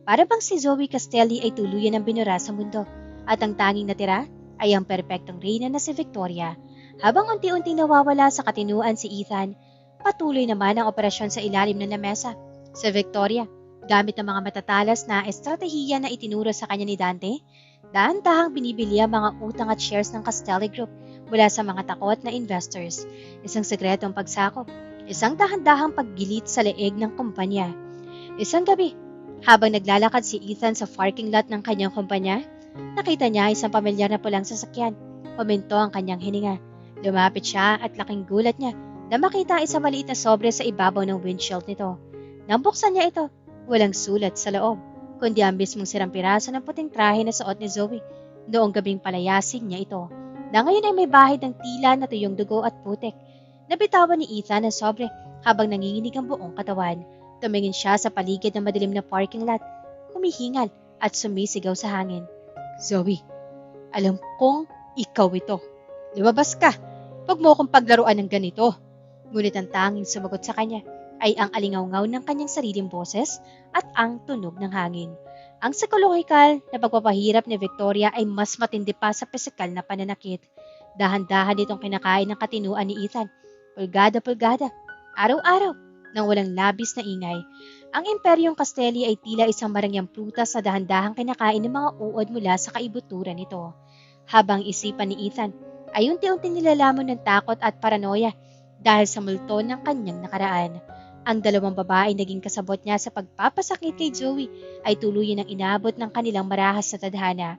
Para bang si Zoe Castelli ay tuluyan ng binura sa mundo at ang tanging natira ay ang perpektong reyna na si Victoria. Habang unti-unting nawawala sa katinuan si Ethan, patuloy naman ang operasyon sa ilalim ng lamesa. Si Victoria, gamit ng mga matatalas na estratehiya na itinuro sa kanya ni Dante, dahan-dahang binibili ang mga utang at shares ng Castelli Group mula sa mga takot na investors. Isang sekretong pagsakop, isang dahan-dahang paggilit sa leeg ng kumpanya. Isang gabi, habang naglalakad si Ethan sa parking lot ng kanyang kumpanya, nakita niya isang pamilyar na pulang sasakyan. Huminto ang kanyang hininga. Lumapit siya at laking gulat niya na makita ang isang maliit na sobre sa ibabaw ng windshield nito. Nang buksan niya ito, walang sulat sa loob, kundi ang mismong sirang piraso ng puting trahe na suot ni Zoe. Noong gabing palayasin niya ito, na ngayon ay may bahid ng tila na tuyong dugo at putik. Nabitawan ni Ethan ang sobre habang nanginginig ang buong katawan. Tumingin siya sa paligid ng madilim na parking lot, humihingal at sumisigaw sa hangin. Zoe, alam kong ikaw ito. Lumabas ka! Huwag mo akong paglaruan ng ganito. Ngunit ang tanging sumagot sa kanya ay ang alingaw-ngaw ng kanyang sariling boses at ang tunog ng hangin. Ang psikolohikal na pagpapahirap ni Victoria ay mas matindi pa sa pisikal na pananakit. Dahan-dahan itong kinakain ng katinuan ni Ethan. Pulgada-pulgada, araw-araw, nang walang labis na ingay. Ang Imperyong Castelli ay tila isang marangyang prutas na dahan-dahang kinakain ng mga uod mula sa kaibuturan nito. Habang isipan ni Ethan ay unti-unting nilalamon ng takot at paranoia dahil sa multo ng kanyang nakaraan. Ang dalawang babae naging kasabot niya sa pagpapasakit kay Zoe ay tuluyan ng inaabot ng kanilang marahas na tadhana.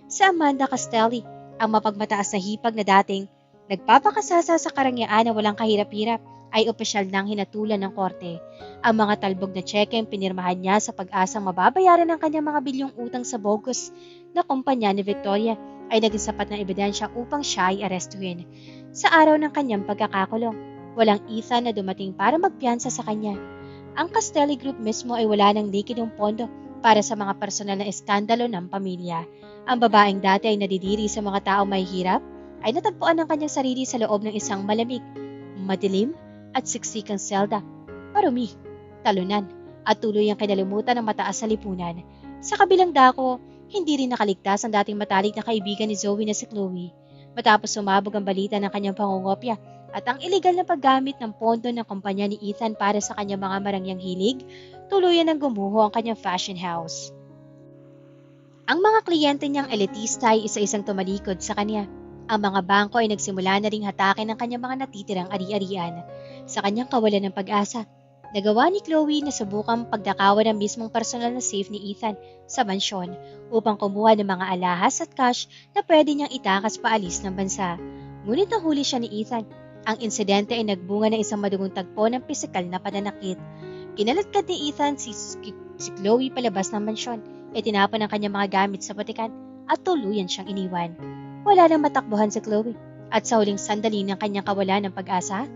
Sa Amanda Castelli, ang mapagmataas na hipag na dating nagpapakasasa sa karangyaan na walang kahirap-hirap ay opisyal nang hinatulan ng korte. Ang mga talbog na tseke ang pinirmahan niya sa pag-asang mababayaran ng kanyang mga bilyong utang sa bogus na kumpanya ni Victoria ay naging sapat na ebidensya upang siya ay arestuhin. Sa araw ng kanyang pagkakakulong, walang Ethan na dumating para magpiyansa sa kanya. Ang Castelli Group mismo ay wala ng likidong pondo para sa mga personal na eskandalo ng pamilya. Ang babaeng dati ay nadidiri sa mga taong may hirap ay natagpuan ng kanyang sarili sa loob ng isang malamig, madilim at siksikang selda, parumi, talunan at tuluyang kinalimutan ng mataas sa lipunan. Sa kabilang dako, hindi rin nakaligtas ang dating matalik na kaibigan ni Zoe na si Chloe. Matapos sumabog ang balita ng kanyang pangungopya at ang iligal na paggamit ng pondo ng kumpanya ni Ethan para sa kanyang mga marangyang hilig, tuluyan ng gumuho ang kanyang fashion house. Ang mga kliyente niyang elitista ay isa-isang tumalikod sa kanya. Ang mga bangko ay nagsimula na ring hatakin ang kanyang mga natitirang ari-arian. Sa kanyang kawalan ng pag-asa, nagawa ni Chloe na subukang pagdakawan ng mismong personal na safe ni Ethan sa mansyon upang kumuha ng mga alahas at cash na pwede niyang itakas paalis ng bansa. Ngunit nahuli siya ni Ethan. Ang insidente ay nagbunga ng isang madugong tagpo ng pisikal na pananakit. Kinaladkad ni Ethan si Chloe palabas ng mansyon, tinapon ang kanyang mga gamit sa butikan at tuluyan siyang iniwan. Wala nang matakbuhan si Chloe at sa huling sandali ng kanyang kawalan ng pag-asa,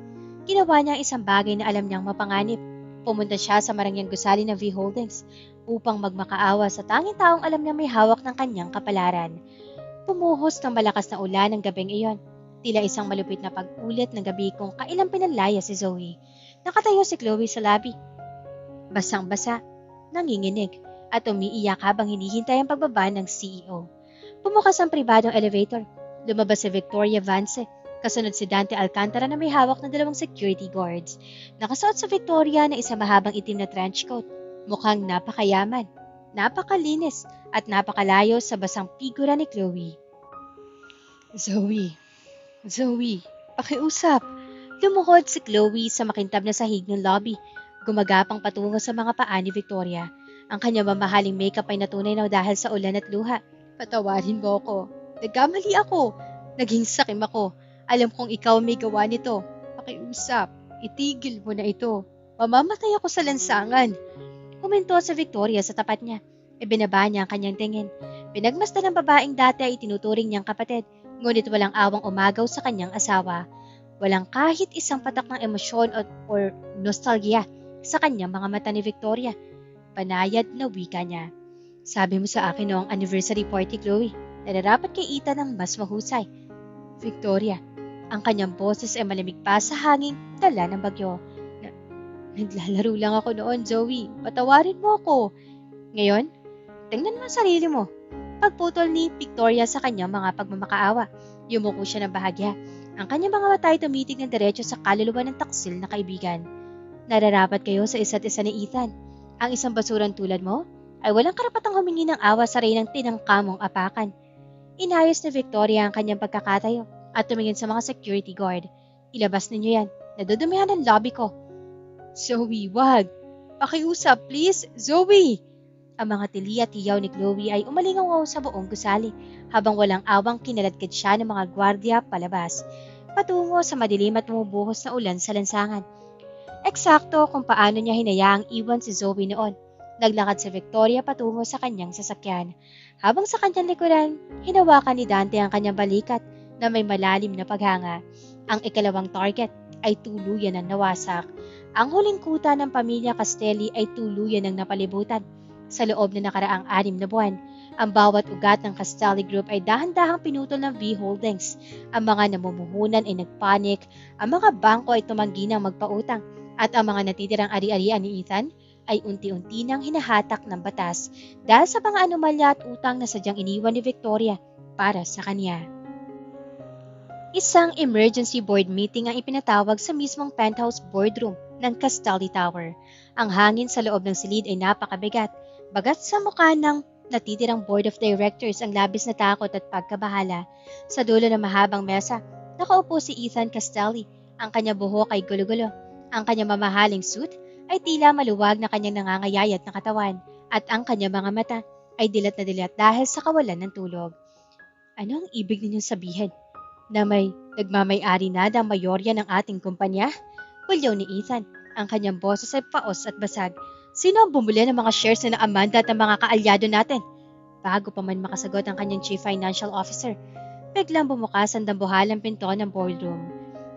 ginawa niya ang isang bagay na alam niyang mapanganib. Pumunta siya sa marangyang gusali ng V Holdings upang magmakaawa sa tanging taong alam niyang may hawak ng kanyang kapalaran. Pumuhos ng malakas na ulan ng gabing iyon. Tila isang malupit na pag-ulit ng gabi kung kailang pinalaya si Zoe. Nakatayo si Chloe sa lobby. Basang-basa, nanginginig, at umiiyak habang hinihintay ang pagbaba ng CEO. Pumukas ang pribadong elevator. Lumabas si Victoria Vance. Kasunod si Dante Alcantara na may hawak na 2 security guards. Nakasuot sa Victoria na isang mahabang itim na trench coat. Mukhang napakayaman, napakalinis, at napakalayo sa basang figura ni Chloe. Zoe, pakiusap. Lumuhod si Chloe sa makintab na sahig ng lobby. Gumagapang patungo sa mga paa ni Victoria. Ang kanyang mamahaling makeup ay natunay na dahil sa ulan at luha. Patawarin mo ako. Nagkamali ako. Naging sakim ako. Alam kong ikaw may gawa nito. Pakiusap. Itigil mo na ito. Mamamatay ako sa lansangan. Huminto sa Victoria sa tapat niya. Ibinaba niya ang kanyang tingin. Pinagmasdan ng babaeng dati ay tinuturing niyang kapatid. Ngunit walang awang umagaw sa kanyang asawa. Walang kahit isang patak ng emosyon or nostalgia sa kanyang mga mata ni Victoria. Panayad na wika niya. Sabi mo sa akin noong anniversary party, Chloe, nararapat kay Ethan ng mas mahusay. Victoria, ang kanyang boses ay malamig pa sa hanging dala ng bagyo. Naglalaro lang ako noon, Zoe. Patawarin mo ako. Ngayon, tingnan mo ang sarili mo. Pagputol ni Victoria sa kanyang mga pagmamakaawa, yumuko siya ng bahagya. Ang kanyang mga mata ay tumitig ng diretso sa kaluluwa ng taksil na kaibigan. Nararapat kayo sa isa't isa ni Ethan. Ang isang basurang tulad mo ay walang karapatang humingi ng awa sa reynang tinangkamong apakan. Inayos ni Victoria ang kanyang pagkakatayo at tumingin sa mga security guard. Ilabas ninyo yan. Nadudumihan ang lobby ko. Zoe, wag. Pakiusap, please. Zoe! Ang mga tili at hiyaw ni Chloe ay umalingaw sa buong gusali habang walang awang kinaladkad siya ng mga gwardya palabas, patungo sa madilim at bumubuhos na ulan sa lansangan. Eksakto kung paano niya hinayaang iwan si Zoe noon. Naglakad si Victoria patungo sa kanyang sasakyan. Habang sa kanyang likuran, hinawakan ni Dante ang kanyang balikat na may malalim na paghanga. Ang ikalawang target ay tuluyan ng nawasak. Ang huling kuta ng pamilya Castelli ay tuluyan ng napalibutan. Sa loob na nakaraang 6 na buwan, ang bawat ugat ng Castelli Group ay dahan-dahang pinutol ng V Holdings. Ang mga namumuhunan ay nagpanik, ang mga bangko ay tumanggi ng magpautang, at ang mga natitirang ari-arian ni Ethan ay unti-unti nang hinahatak ng batas dahil sa mga anomalya at utang na sadyang iniwan ni Victoria para sa kanya. Isang emergency board meeting ang ipinatawag sa mismong penthouse boardroom ng Castelli Tower. Ang hangin sa loob ng silid ay napakabigat, bagat sa mukha ng natitirang board of directors ang labis na takot at pagkabahala. Sa dulo ng mahabang mesa, nakaupo si Ethan Castelli. Ang kanyang buhok ay gulo-gulo. Ang kanyang mamahaling suit ay tila maluwag na kanyang nangangayayat na katawan at ang kanyang mga mata ay dilat na dilat dahil sa kawalan ng tulog. Ano ang ibig ninyong sabihin? Na may nagmamay-ari na ang mayorya ng ating kumpanya? Bulyaw ni Ethan. Ang kanyang boses ay paos at basag. Sino ang bumili ng mga shares na Amanda at ng mga kaalyado natin? Bago pa man makasagot ang kanyang chief financial officer, biglang bumukas ang dambuhalang pinto ng boardroom.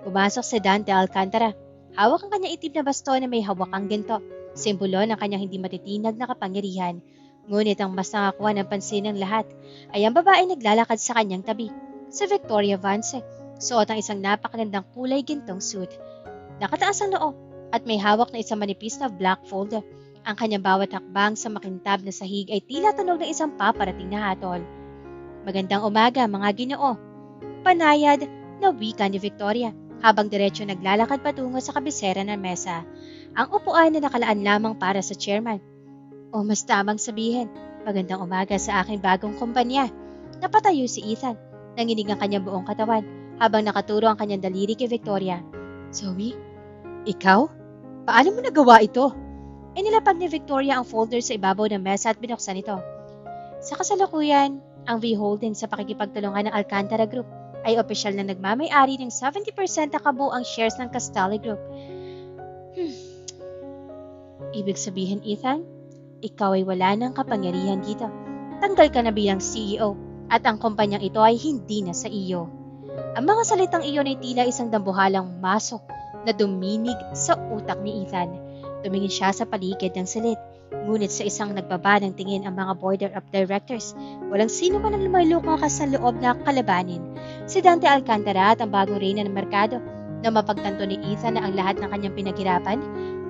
Pumasok si Dante Alcantara. Hawak ang kanyang itim na baston na may hawakang ginto, simbolo ng kanyang hindi matitinag na kapangyarihan. Ngunit ang mas nakakuha ng pansin ng lahat ay ang babae naglalakad sa kanyang tabi. Si Victoria Vance, suot ang isang napakagandang kulay gintong suit. Nakataas ang noo at may hawak na isang manipis na black folder. Ang kanyang bawat hakbang sa makintab na sahig ay tila tunog ng isang paparating na hatol. Magandang umaga mga Ginoo. Panayad na wika ni Victoria habang diretsyo naglalakad patungo sa kabisera ng mesa. Ang upuan na nakalaan lamang para sa chairman. O mas tamang sabihin, magandang umaga sa aking bagong kumpanya. Napatayo si Ethan. Nanginig ang kanyang buong katawan habang nakaturo ang kanyang daliri kay Victoria. Zoe, ikaw? Paano mo nagawa ito? Inilapag ni Victoria ang folder sa ibabaw ng mesa at binuksan ito. Sa kasalukuyan, ang V Holding sa pakikipagtulungan ng Alcantara Group ay opisyal na nagmamay-ari ng 70% ng kabuang shares ng Castelli Group. Ibig sabihin, Ethan, ikaw ay wala ng kapangyarihan dito. Tanggal ka na bilang CEO. At ang kumpanyang ito ay hindi na sa iyo. Ang mga salitang iyon ay tila isang dambuhalang maso na duminig sa utak ni Ethan. Tumingin siya sa paligid ng silid. Ngunit sa isang nagbaba ng tingin ang mga board of directors, walang sino man ang lumaloko ka sa loob na kalabanin. Si Dante Alcantara at ang bagong reyna ng merkado na mapagtanto ni Ethan na ang lahat ng kanyang pinaghirapan,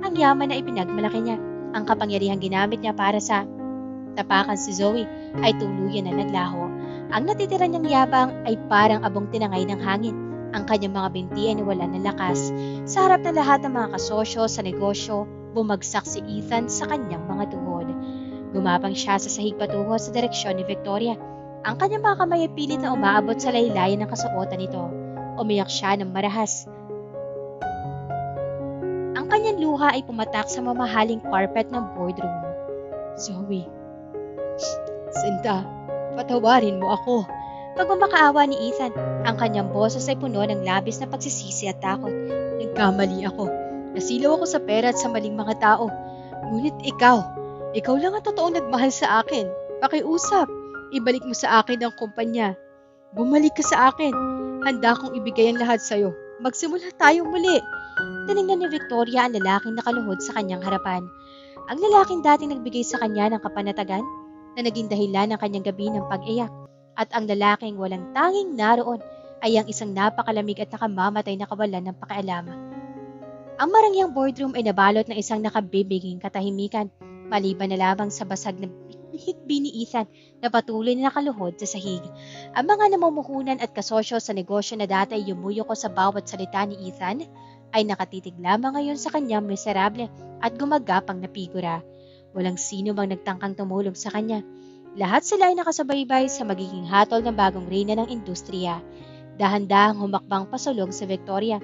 ang yaman na ipinagmalaki niya, ang kapangyarihang ginamit niya para sa tapakan si Zoe ay tuluyan na naglaho. Ang natitira niyang yabang ay parang abong tinangay ng hangin. Ang kanyang mga binti ay nawalan ng lakas. Sa harap ng lahat ng mga kasosyo sa negosyo, bumagsak si Ethan sa kanyang mga tuhod. Gumapang siya sa sahig patungo sa direksyon ni Victoria. Ang kanyang mga kamay ay pilit na umaabot sa laylayan ng kasuotan nito. Umiyak siya ng marahas. Ang kanyang luha ay pumatak sa mamahaling carpet ng boardroom. Zoe, Sinta, patawarin mo ako. Pagmamakaawa ni Ethan, ang kanyang boses ay puno ng labis na pagsisisi at takot. Nagkamali ako. Nasilaw ako sa pera at sa maling mga tao. Ngunit ikaw lang ang totoong nagmahal sa akin. Pakiusap, ibalik mo sa akin ang kumpanya. Bumalik ka sa akin. Handa kong ibigay ang lahat sa'yo. Magsimula tayong muli. Tinignan ni Victoria ang lalaking nakaluhod sa kanyang harapan. Ang lalaking dating nagbigay sa kanya ng kapanatagan na naging dahilan ng kanyang gabi ng pag-iyak. At ang lalaking walang tanging naroon ay ang isang napakalamig at nakamamatay na kawalan ng pakialam. Ang marangyang boardroom ay nabalot ng isang nakabibiging katahimikan, maliban na lamang sa basag na hikbi ni Ethan na patuloy na nakaluhod sa sahig. Ang mga namumuhunan at kasosyo sa negosyo na dati ay yumuyoko sa bawat salita ni Ethan ay nakatitig lamang ngayon sa kanyang miserable at gumagapang na figura. Walang sino bang nagtangkang tumulong sa kanya. Lahat sila ay nakasabay-bay sa magiging hatol ng bagong reyna ng industriya. Dahan-dahang humakbang pasulong sa Victoria.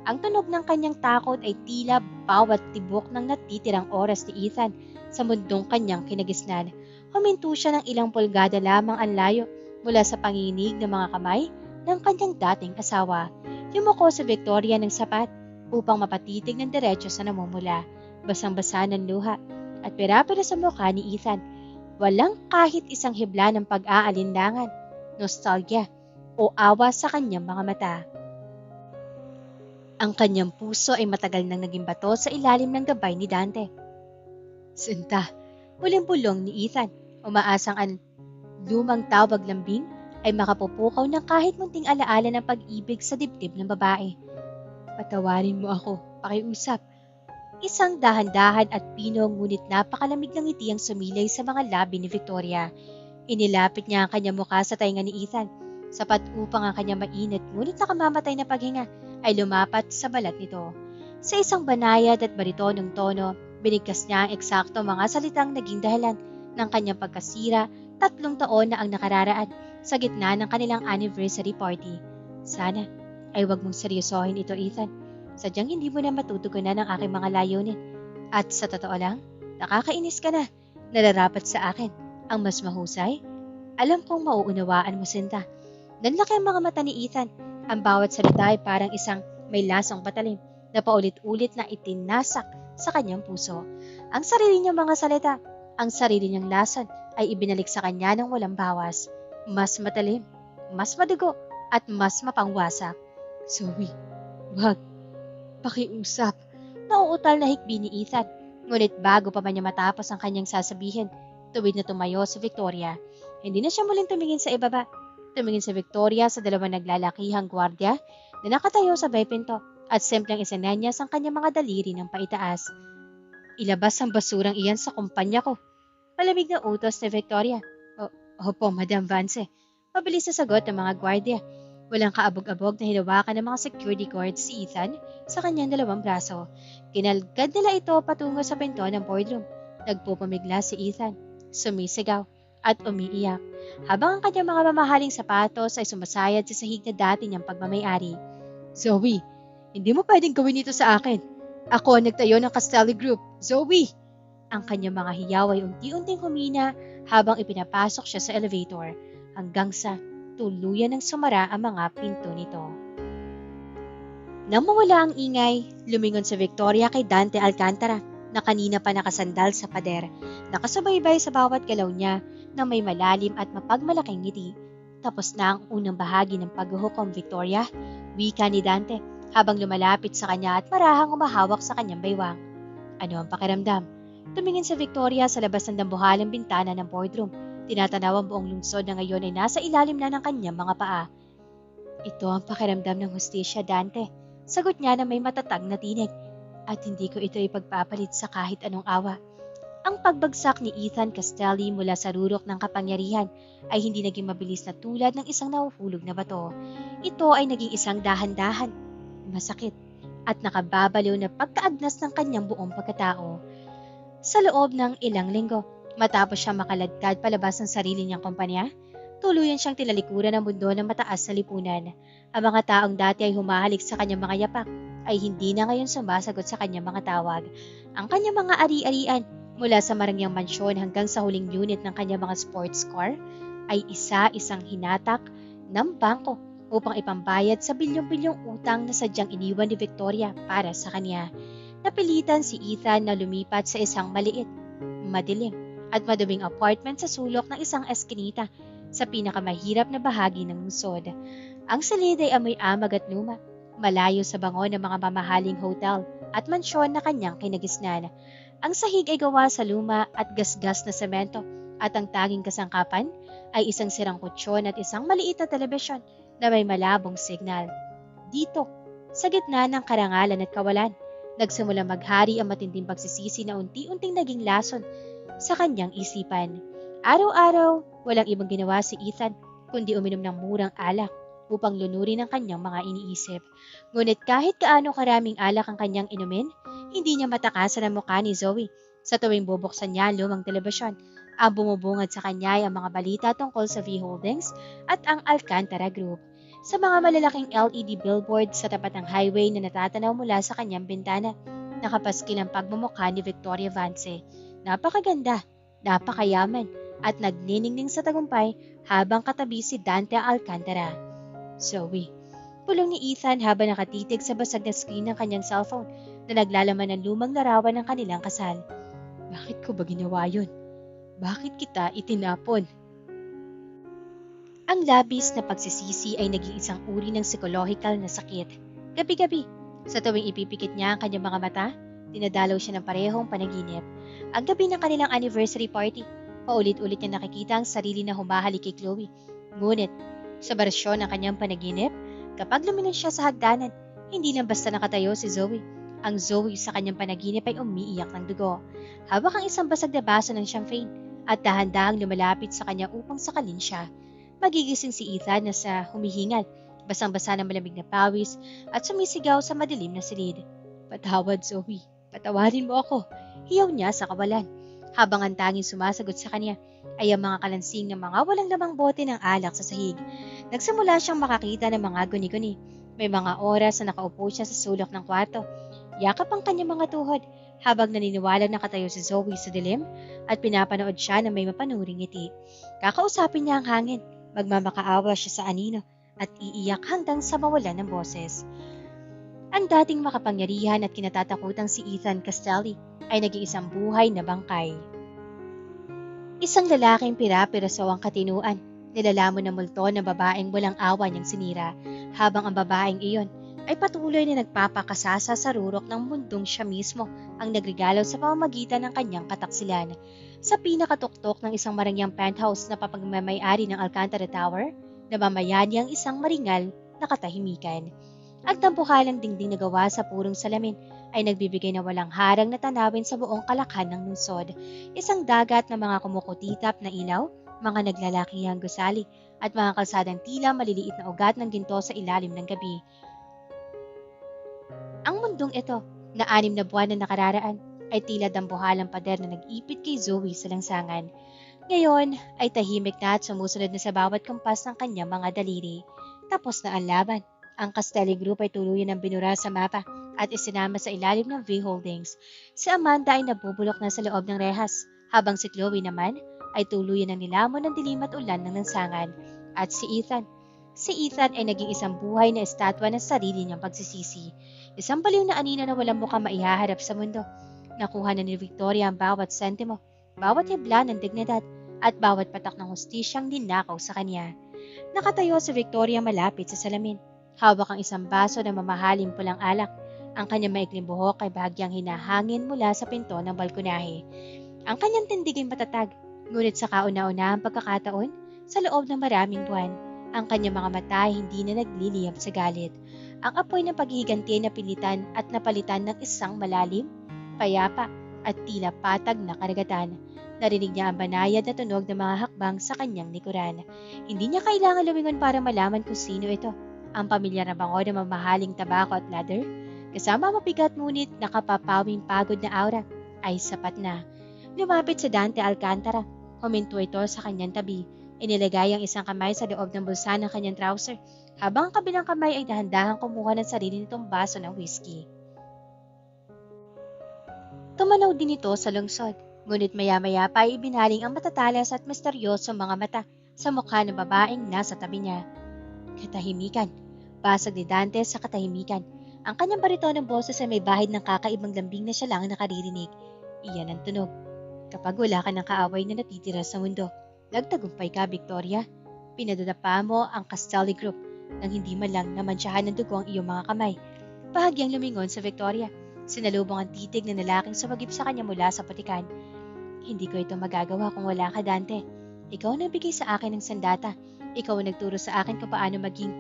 Ang tunog ng kanyang takot ay tila bawat tibok ng natitirang oras ni Ethan sa mundong kanyang kinagisnan. Huminto siya ng ilang pulgada lamang ang layo mula sa panginig ng mga kamay ng kanyang dating asawa. Yumuko si Victoria ng sapat upang mapatitig ng diretso sa namumula. Basang-basa ng luha at pera-pera sa mukha ni Ethan. Walang kahit isang hibla ng pag-aalinlangan, nostalgia o awa sa kanyang mga mata. Ang kanyang puso ay matagal nang naging bato sa ilalim ng gabay ni Dante. Sinta, muling bulong ni Ethan, umaasang ang lumang tawag lambing ay makapupukaw ng kahit munting alaala ng pag-ibig sa dibdib ng babae. Patawarin mo ako, pakiusap. Isang dahan-dahan at pinong ngunit napakalamig ng ngiti ang sumilay sa mga labi ni Victoria. Inilapit niya ang kanyang mukha sa tainga ni Ethan, sapat upang ang kanyang mainit ngunit nakamamatay na paghinga ay lumapat sa balat nito. Sa isang banayad at baritonong tono, binigkas niya ang eksakto mga salitang naging dahilan ng kanyang pagkasira 3 taon na ang nakararaan sa gitna ng kanilang anniversary party. Sana ay wag mong seryosohin ito, Ethan. Sadyang hindi mo na matutugunan ang aking mga layunin. At sa totoo lang, nakakainis ka na. Nararapat sa akin ang mas mahusay. Alam kong mauunawaan mo, Sinta. Nanlaki ang mga mata ni Ethan. Ang bawat salita ay parang isang may lasang patalim na paulit-ulit na itinasak sa kanyang puso. Ang sarili niyang mga salita, ang sarili niyang lason ay ibinalik sa kanya ng walang bawas. Mas matalim, mas madugo, at mas mapangwasak. Zoe, wag. Pakiusap. Nauutal na hikbi ni Ethan. Ngunit bago pa man niya matapos ang kanyang sasabihin, tuwid na tumayo si Victoria. Hindi na siya muling tumingin sa ibaba. Tumingin si Victoria sa dalawang naglalakihang gwardya na nakatayo sa may pinto at simpleng isinanyas ang kanyang mga daliri ng paitaas. Ilabas ang basurang iyan sa kumpanya ko. Malamig na utos ni Victoria. Opo, Madam Vance. Mabilis na sagot ng mga gwardya. Walang kaabog-abog na hinawakan ng mga security guards si Ethan sa kanyang dalawang braso. Kinalgad nila ito patungo sa pinto ng boardroom. Nagpupumigla si Ethan, sumisigaw at umiiyak, habang ang kanyang mga mamahaling sapatos ay sumasayad sa sahig na dati niyang pagmamayari. Zoe, hindi mo pwedeng gawin ito sa akin. Ako ang nagtayo ng Castelli Group. Zoe! Ang kanyang mga hiyaw ay unti-unting humina habang ipinapasok siya sa elevator hanggang sa tuluyan ng sumara ang mga pinto nito. Nang mawala ang ingay, lumingon si Victoria kay Dante Alcantara na kanina pa nakasandal sa pader, nakasubaybay sa bawat galaw niya na may malalim at mapagmalaking ngiti. Tapos na ang unang bahagi ng paghuhukom, Victoria, wika ni Dante habang lumalapit sa kanya at marahang umahawak sa kanyang baywang. Ano ang pakiramdam? Tumingin si Victoria sa labas ng dambuhalang bintana ng boardroom. Tinatanaw ang buong lungsod na ngayon ay nasa ilalim na ng kanyang mga paa. Ito ang pakiramdam ng hustisya, Dante. Sagot niya na may matatag na tinig. At hindi ko ito ipagpapalit sa kahit anong awa. Ang pagbagsak ni Ethan Castelli mula sa rurok ng kapangyarihan ay hindi naging mabilis na tulad ng isang nahuhulog na bato. Ito ay naging isang dahan-dahan, masakit, at nakababaliw na pagkaagnas ng kanyang buong pagkatao. Sa loob ng ilang linggo, matapos siya makaladkad palabas ng sarili niyang kumpanya, tuluyan siyang tinalikuran ng mundo ng mataas na lipunan. Ang mga taong dati ay humahalik sa kanyang mga yapak ay hindi na ngayon sumasagot sa kanyang mga tawag. Ang kanyang mga ari-arian mula sa marangyang mansyon hanggang sa huling unit ng kanyang mga sports car ay isa-isang hinatak ng bangko upang ipambayad sa bilyong-bilyong utang na sadyang iniwan ni Victoria para sa kanya. Napilitan si Ethan na lumipat sa isang maliit, madilim at maduming apartment sa sulok ng isang eskinita sa pinakamahirap na bahagi ng lungsod. Ang silid ay amoy amag at luma, malayo sa bango ng mga mamahaling hotel at mansyon na kanyang kinagisnan. Ang sahig ay gawa sa luma at gasgas na semento at ang tanging kasangkapan ay isang sirang kutsyon at isang maliit na telebisyon na may malabong signal. Dito, sa gitna ng karangalan at kawalan, nagsimula maghari ang matinding pagsisisi na unti-unting naging lason sa kanyang isipan. Araw-araw, walang ibang ginawa si Ethan kundi uminom ng murang alak upang lunurin ang kanyang mga iniisip. Ngunit kahit gaano karaming alak ang kanyang inumin, hindi niya matakasan ang mukha ni Zoe. Sa tuwing bubuksan niya ang lumang telebisyon, ang bumubungad sa kanya ay ang mga balita tungkol sa V Holdings at ang Alcantara Group. Sa mga malalaking LED billboard sa tapat ng highway na natatanaw mula sa kanyang bintana, nakapaskil ang pagmumukha ni Victoria Vance. Napakaganda, napakayaman, at nagniningning sa tagumpay habang katabi si Dante Alcantara. Zoe, pulong ni Ethan habang nakatitig sa basag na screen ng kanyang cellphone na naglalaman ng lumang larawan ng kanilang kasal. Bakit ko ba ginawa yun? Bakit kita itinapon? Ang labis na pagsisisi ay naging isang uri ng psikolohikal na sakit. Gabi-gabi, sa tuwing ipipikit niya ang kanyang mga mata, dinadalaw siya ng parehong panaginip. Ang gabi ng kanilang anniversary party, paulit-ulit niya nakikita ang sarili na humahalik kay Chloe. Ngunit, sa bersyon ng kanyang panaginip, kapag lumingon siya sa hagdanan, hindi lang basta nakatayo si Zoe. Ang Zoe sa kanyang panaginip ay umiiyak ng dugo. Hawak ang isang basag na baso ng champagne at dahan-dahang lumalapit sa kanya upang sakalin siya. Magigising si Ethan na sa humihingal, basang-basa ng malamig na pawis at sumisigaw sa madilim na silid. Patawad, Zoe. Patawarin mo ako. Hiyaw niya sa kawalan. Habang ang tanging sumasagot sa kanya ay ang mga kalansing ng mga walang lamang bote ng alak sa sahig. Nagsimula siyang makakita ng mga guni-guni. May mga oras na nakaupo siya sa sulok ng kwarto. Yakap ang kanyang mga tuhod habang naniniwalang nakatayo si Zoe sa dilim at pinapanood siya na may mapanuring ngiti. Kakausapin niya ang hangin. Magmamakaawa siya sa anino at iiyak hanggang sa mawalan ng boses. Ang dating makapangyarihan at kinatatakutang si Ethan Castelli ay nag-iisang buhay na bangkay. Isang lalaking pira-piraso ang katinuan, nilalamon na multo ng babaeng walang awa niyang sinira, habang ang babaeng iyon ay patuloy na nagpapakasasa sa rurok ng mundong siya mismo ang nagregalo sa pamamagitan ng kanyang kataksilan. Sa pinakatuktok ng isang marangyang penthouse na papagmamayari ng Alcantara Tower, namamayani ang isang maringal na katahimikan. Ang tampuhalang dingding na gawa sa purong salamin ay nagbibigay na walang harang na tanawin sa buong kalakhan ng lungsod. Isang dagat na mga kumukutitap na ilaw, mga naglalakihang gusali, at mga kalsadang tila maliliit na ugat ng ginto sa ilalim ng gabi. Ang mundong ito, na 6 na buwan na nakararaan, ay tila dambuhalang pader na nag-ipit kay Zoe sa langsangan. Ngayon ay tahimik na at sumusunod na sa bawat kumpas ng kanyang mga daliri. Tapos na ang laban. Ang Castelli Group ay tuluyan ng binura sa mapa at isinama sa ilalim ng V Holdings. Si Amanda ay nabubulok na sa loob ng rehas, habang si Chloe naman ay tuluyan ng nilamon ng dilim at ulan ng lansangan. At si Ethan ay naging isang buhay na estatwa ng sarili niyang pagsisisi. Isang baliw na anino na walang mukhang maihaharap sa mundo. Nakuha na ni Victoria ang bawat sentimo, bawat hibla ng dignidad, at bawat patak ng hustisyang ninakaw sa kanya. Nakatayo si Victoria malapit sa salamin. Hawak ang isang baso ng mamahaling pulang alak. Ang kanyang maikling buhok ay bahagyang hinahangin mula sa pinto ng balkonahe. Ang kanyang tindig ay matatag, ngunit sa kauna-unahang pagkakataon, sa loob ng maraming buwan, ang kanyang mga mata ay hindi na nagliliyab sa galit. Ang apoy ng paghihiganti na pilitan at napalitan ng isang malalim, payapa at tila patag na karagatan. Narinig niya ang banayad na tunog ng mga hakbang sa kanyang likuran. Hindi niya kailangan lumingon para malaman kung sino ito. Ang pamilyar na bango ng mamahaling tabako at leather, kasama mabigat ngunit nakapapawing pagod na aura, ay sapat na. Lumapit sa Dante Alcantara, huminto ito sa kanyang tabi, inilagay ang isang kamay sa loob ng bulsa ng kanyang trouser, habang ang kabilang kamay ay dahan-dahang kumuha ng sarili nitong baso ng whiskey. Tumanaw din ito sa lungsod, ngunit maya-maya pa ay ibinaling ang matatalas at misteryosong mga mata sa mukha ng babaeng nasa tabi niya. Katahimikan. Basag ni Dante sa katahimikan. Ang kanyang baritonong boses ay may bahid ng kakaibang lambing na siya lang nakaririnig. Iyan ang tunog. Kapag wala ka ng kaaway na natitira sa mundo, nagtagumpay ka, Victoria. Pinadadapa mo ang Castelli Group nang hindi man lang namansyahan ng dugo ang iyong mga kamay. Bahagyang lumingon sa Victoria. Sinalubong ang titig na lalaking sumagip sa kanya mula sa putikan. Hindi ko ito magagawa kung wala ka, Dante. Ikaw ang nagbigay sa akin ng sandata. Ikaw ang nagturo sa akin kung paano maging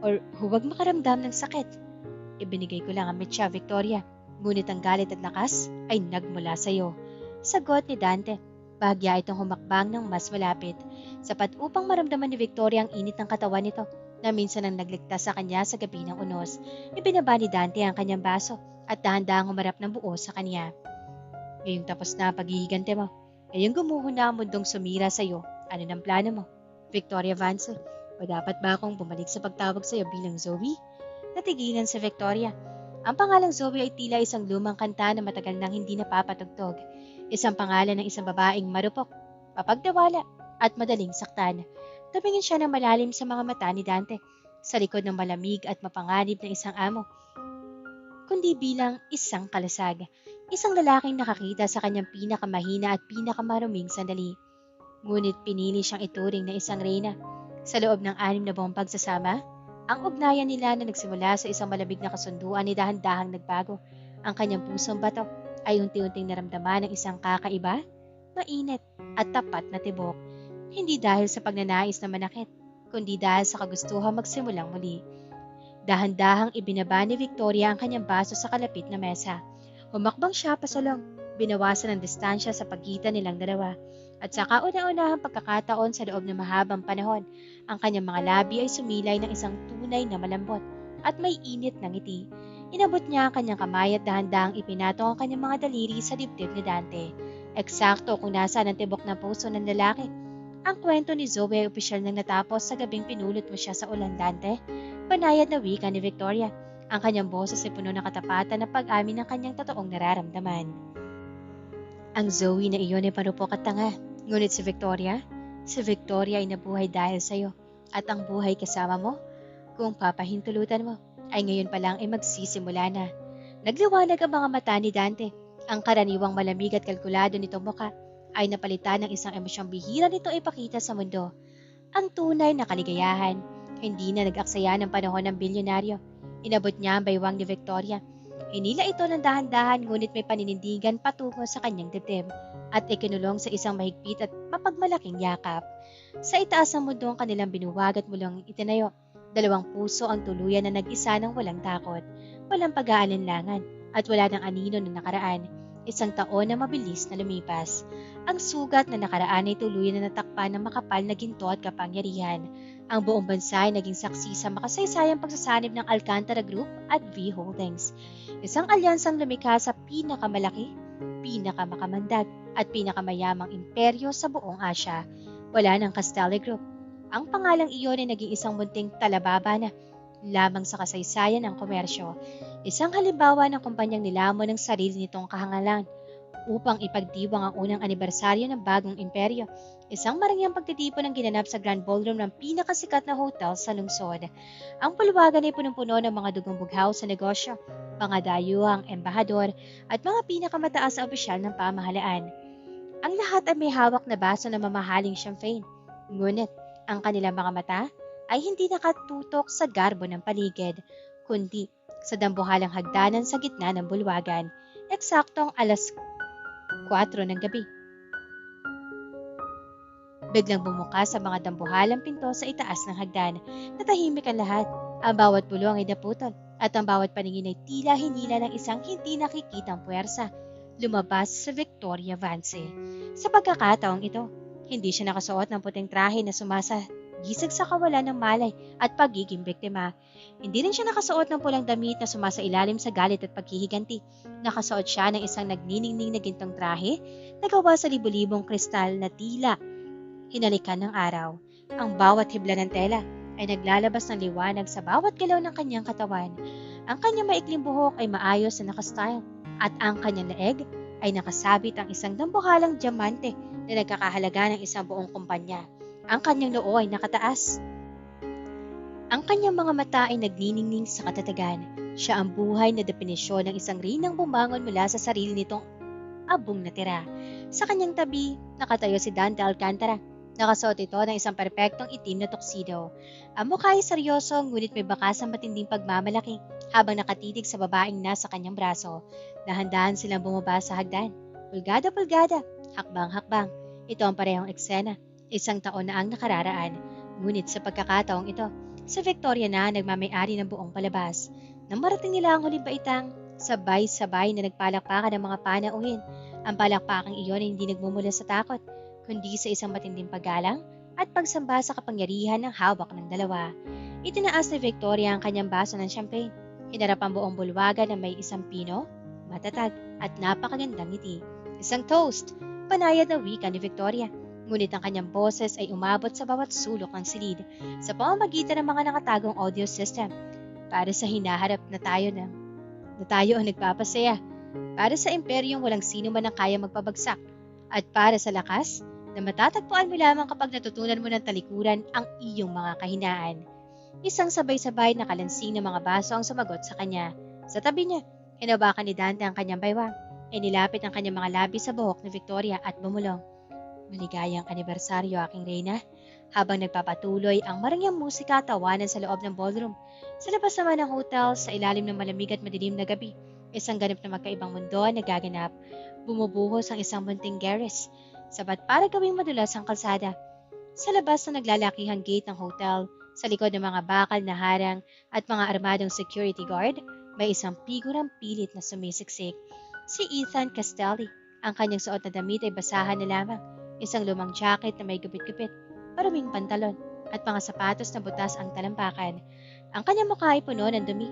or huwag makaramdam ng sakit. Ibinigay ko lang ang metsa, Victoria. Ngunit ang galit at lakas ay nagmula sa iyo. Sagot ni Dante. Bahagya itong humakbang ng mas malapit. Sapat upang maramdaman ni Victoria ang init ng katawan nito na minsan ang nagligtas sa kanya sa gabi ng unos. Ibinaba ni Dante ang kanyang baso at dahan-dahang humarap ng buo sa kanya. Ngayong tapos na ang paghihigante mo. Ngayong gumuho na ang mundong sumira sa iyo. Ano ng plano mo? Victoria Vance, o dapat ba akong bumalik sa pagtawag sa iyo bilang Zoe? Natigilan si Victoria. Ang pangalang Zoe ay tila isang lumang kanta na matagal nang hindi napapatugtog. Isang pangalan ng isang babaeng marupok, mapagdawala, at madaling saktan. Tumingin siya ng malalim sa mga mata ni Dante, sa likod ng malamig at mapanganib na isang amo, kundi bilang isang kalasag. Isang lalaking nakakita sa kanyang pinakamahina at pinakamaruming sandali. Ngunit pinili siyang ituring na isang reyna. Sa loob ng 6 na buwang pagsasama, ang ugnayan nila na nagsimula sa isang malamig na kasunduan ay dahan-dahang nagbago. Ang kanyang pusong bato ay unti-unting naramdaman ng isang kakaiba, mainit at tapat na tibok. Hindi dahil sa pagnanais na manakit, kundi dahil sa kagustuhan magsimulang muli. Dahan-dahang ibinaba ni Victoria ang kanyang baso sa kalapit na mesa. Humakbang siya pasalong, binawasan ang distansya sa pagitan nilang dalawa. At sa kauna-unahang pagkakataon sa loob ng mahabang panahon, ang kanyang mga labi ay sumilay ng isang tunay na malambot at may init ng ngiti. Inabot niya ang kanyang kamay at dahan-dahang ipinatong ang kanyang mga daliri sa dibdib ni Dante. Eksakto kung nasaan ang tibok ng puso ng lalaki. Ang kwento ni Zoe ay opisyal nang natapos sa gabing pinulot mo siya sa ulan, Dante. Banayad na wika ni Victoria. Ang kanyang boses ay puno ng katapatan na pag-amin ng kanyang totoong nararamdaman. Ang Zoe na iyon ay parupok at tanga. Ngunit si Victoria ay nabuhay dahil sa'yo. At ang buhay kasama mo, kung papahintulutan mo, ay ngayon pa lang ay magsisimula na. Nagliwanag ang mga mata ni Dante. Ang karaniwang malamig at kalkulado nitong mukha ay napalitan ng isang emosyong bihira nito ipakita sa mundo. Ang tunay na kaligayahan, hindi na nag-aksaya ng panahon ng bilyonaryo. Inabot niya ang baywang ni Victoria. Hinila ito ng dahan-dahan ngunit may paninindigan patungo sa kanyang dibdib at ikinulong sa isang mahigpit at mapagmalaking yakap. Sa itaas ng mundo ang kanilang binuwag at mulang itinayo. Dalawang puso ang tuluyan na nag-isa ng walang takot, walang pag-aalinlangan at wala ng anino na nakaraan. Isang taon na mabilis na lumipas. Ang sugat na nakaraan ay tuluyan na natakpan ng makapal na ginto at kapangyarihan. Ang buong bansa ay naging saksi sa makasaysayang pagsasanib ng Alcantara Group at V Holdings. Isang alyansang lumikha sa pinakamalaki, pinakamakamandag at pinakamayamang imperyo sa buong Asya. Wala ng Castelli Group. Ang pangalang iyon ay naging isang munting talababa na lamang sa kasaysayan ng komersyo. Isang halimbawa ng kumpanyang nilamon ng sarili nitong kahangalan upang ipagdiwang ang unang anibersaryo ng bagong imperyo. Isang marangyang pagtitipon ang ginanap sa Grand Ballroom ng pinakasikat na hotel sa lungsod. Ang puluwagan ay punong-puno ng mga dugong bughaw sa negosyo, mga dayuhang embahador at mga pinakamataas na opisyal ng pamahalaan. Ang lahat ay may hawak na baso ng mamahaling champagne. Ngunit ang kanilang mga mata ay hindi nakatutok sa garbo ng paligid, kundi sa dambuhalang hagdanan sa gitna ng bulwagan, eksaktong alas 4 ng gabi. Biglang bumukas ang mga dambuhalang pinto sa itaas ng hagdan. Natahimik ang lahat. Ang bawat bulong ay naputol at ang bawat paningin ay tila hinila ng isang hindi nakikitang puwersa. Lumabas sa Victoria Vance. Sa pagkakataong ito, hindi siya nakasuot ng puting trahe na sumasagisag sa kawalan ng malay at pagiging biktima. Hindi rin siya nakasuot ng pulang damit na sumasailalim sa galit at paghihiganti. Nakasuot siya ng isang nagniningning na gintong trahe na gawa sa libu-libong kristal na tila hinalikan ng araw. Ang bawat hibla ng tela ay naglalabas ng liwanag sa bawat galaw ng kanyang katawan. Ang kanyang maikling buhok ay maayos na nakastyle at ang kanyang leeg ay nakasabit ang isang dambuhalang diamante na nagkakahalaga ng isang buong kumpanya. Ang kanyang noo ay nakataas. Ang kanyang mga mata ay nagniningning sa katatagan. Siya ang buhay na definisyon ng isang rinang bumangon mula sa sarili nitong abong natira. Sa kanyang tabi, nakatayo si Dante Alcantara. Nakasuot ito ng isang perpektong itim na tuxedo. Ang mukha ay seryoso ngunit may bakas ng matinding pagmamalaki habang nakatitig sa babaeng nasa kanyang braso. Dahan-dahan silang bumaba sa hagdan. Pulgada-pulgada, hakbang-hakbang. Ito ang parehong eksena. Isang taon na ang nakararaan. Ngunit sa pagkakataong ito, sa Victoria na nagmamay-ari ng buong palabas. Nang marating nila ang huling baitang, sabay-sabay na nagpalakpakan ng mga panauhin. Ang palakpakang iyon ay hindi nagmumula sa takot, kundi sa isang matinding paggalang at pagsamba sa kapangyarihan ng hawak ng dalawa. Itinaas ni Victoria ang kanyang baso ng champagne. Hinarap ang buong bulwagan na may isang pino, matatag at napakagandang ngiti. Isang toast, panayad na wika ni Victoria. Ngunit ang kanyang boses ay umabot sa bawat sulok ng silid sa pamamagitan ng mga nakatagong audio system para sa hinaharap na tayo ang nagpapasaya, para sa imperyong walang sino man ang kaya magpabagsak, at para sa lakas na matatagpuan mo lamang kapag natutunan mo ng talikuran ang iyong mga kahinaan. Isang sabay-sabay na kalansing ng mga baso ang sumagot sa kanya. Sa tabi niya, hinawakan ni Dante ang kanyang baywang, inilapit ang kanyang mga labi sa buhok ni Victoria at bumulong. Maligayang anibersaryo, aking reyna. Habang nagpapatuloy ang marangyang musika at tawanan sa loob ng ballroom. Sa labas naman ng hotel, sa ilalim ng malamig at madilim na gabi, isang ganap na magkaibang mundo ang nagaganap. Bumubuhos ang isang munting sabat para gawing madulas ang kalsada. Sa labas na naglalakihang gate ng hotel, Sa likod ng mga bakal na harang at mga armadong security guard, may isang figurang pilit na sumisiksik. Si Ethan Castelli. Ang kanyang suot na damit ay basahan na lamang. Isang lumang jacket na may gupit-gupit, maruming pantalon, at mga sapatos na butas ang talampakan. Ang kanyang mukha ay puno ng dumi,